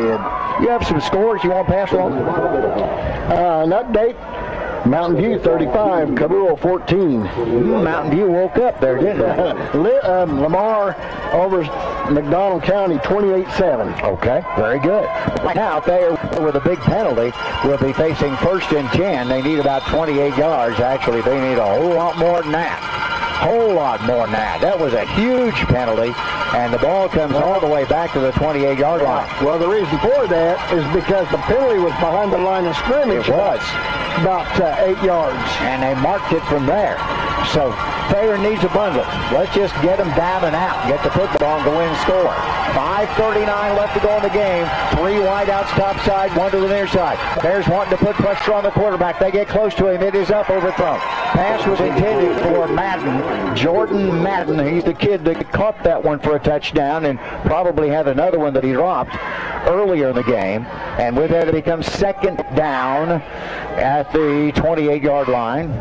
You have some scores you want to pass on? An update. Mountain View 35, Kabul 14. Mountain View woke up there, didn't it? Lamar over McDonald County 28-7. Okay, very good. Now Thayer with a big penalty will be facing 1st and 10. They need about 28 yards. Actually, they need a whole lot more than that. Whole lot more than that. That was a huge penalty, and the ball comes all the way back to the 28-yard line. Well, the reason for that is because the penalty was behind the line of scrimmage. It was. About 8 yards. And they marked it from there. So Thayer needs a bundle. Let's just get them diving out. Get the football and go in and score. 5:39 left to go in the game. 3 wideouts top side, 1 to the near side. Bears wanting to put pressure on the quarterback. They get close to him. It is up, overthrown. Pass was intended for Madden. Jordan Madden. He's the kid that caught that one for a touchdown and probably had another one that he dropped earlier in the game. And with that, it becomes 2nd down at the 28-yard line.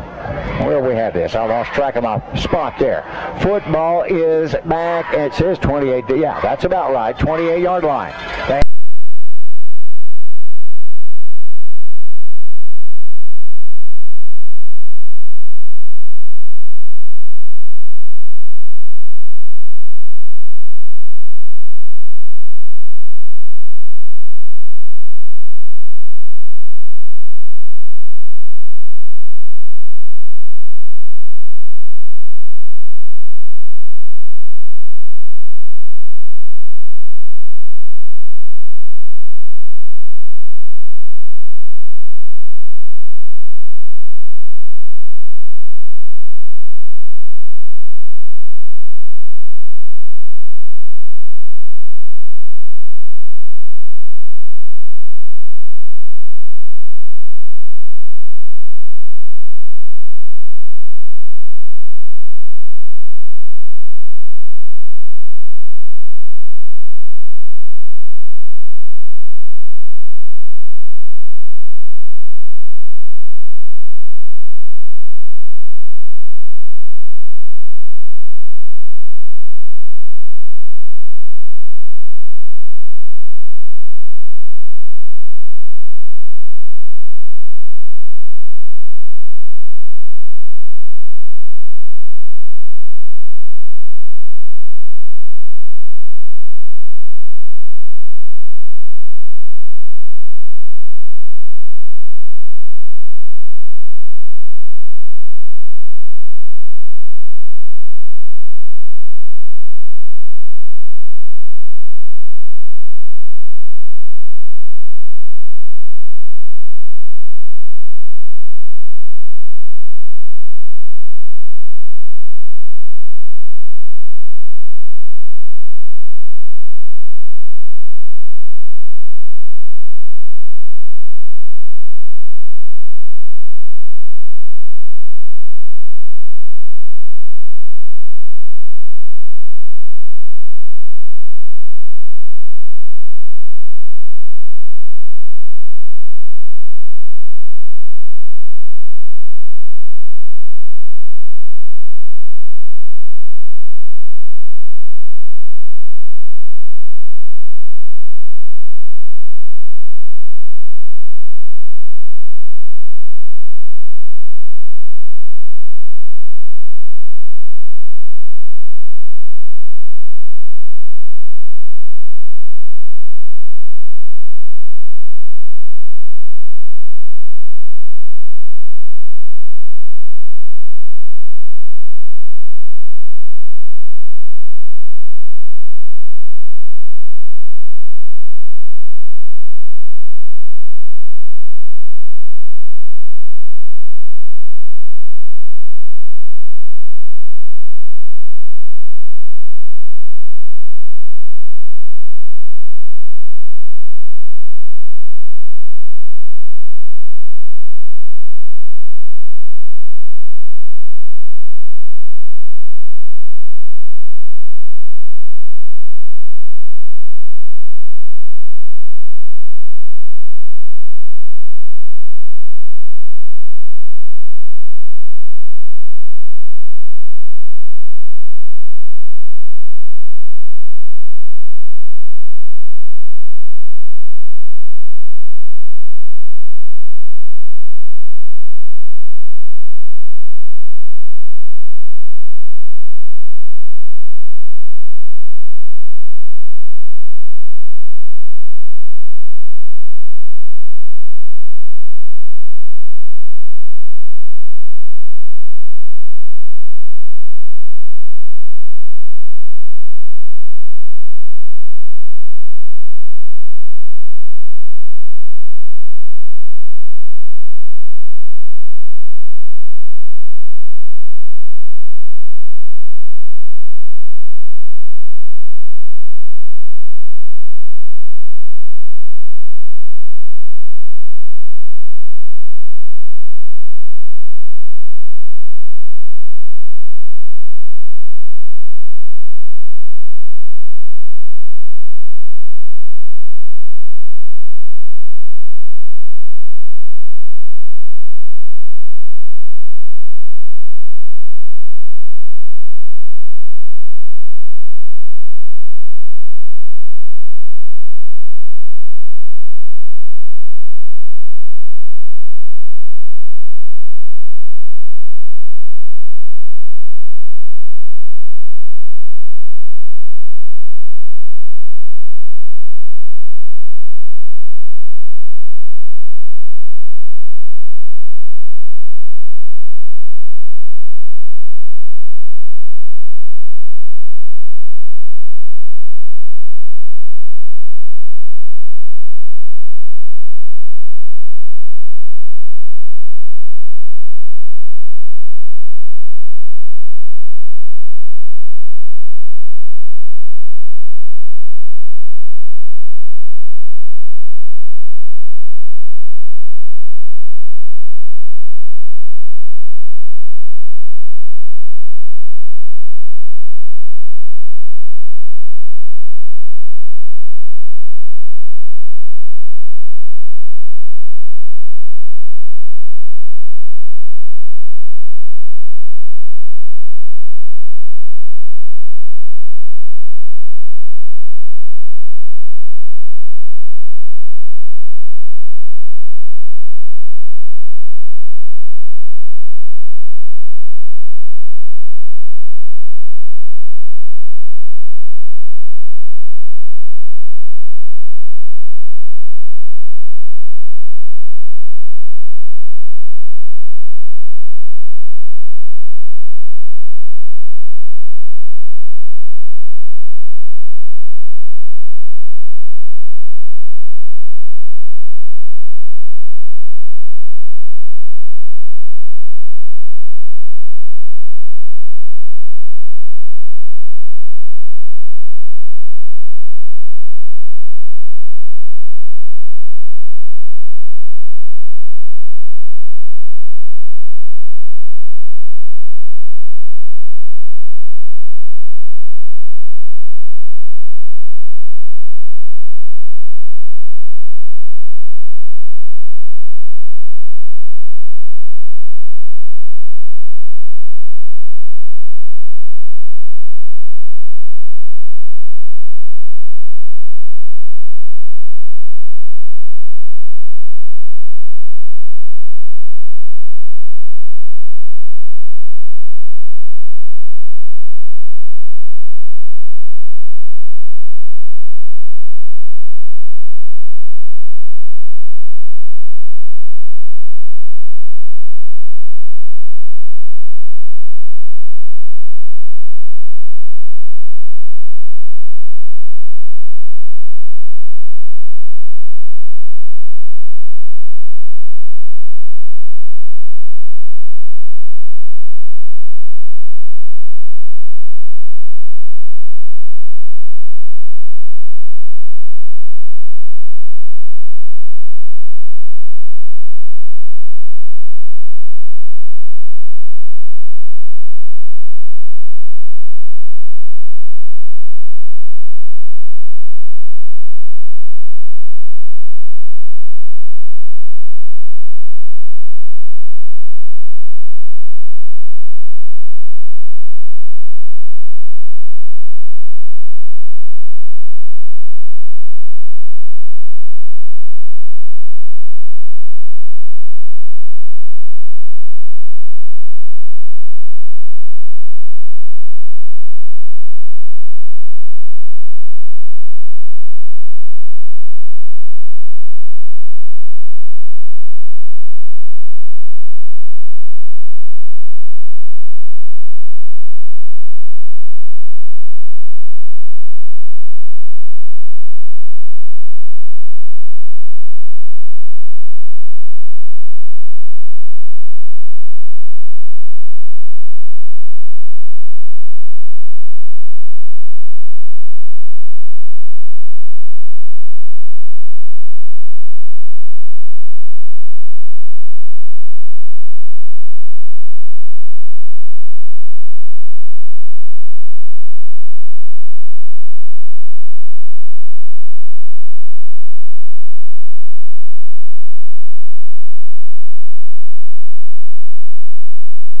Where we have this? I lost track of my spot there. Football is back. It says 28. Yeah, that's about right. 28-yard line. They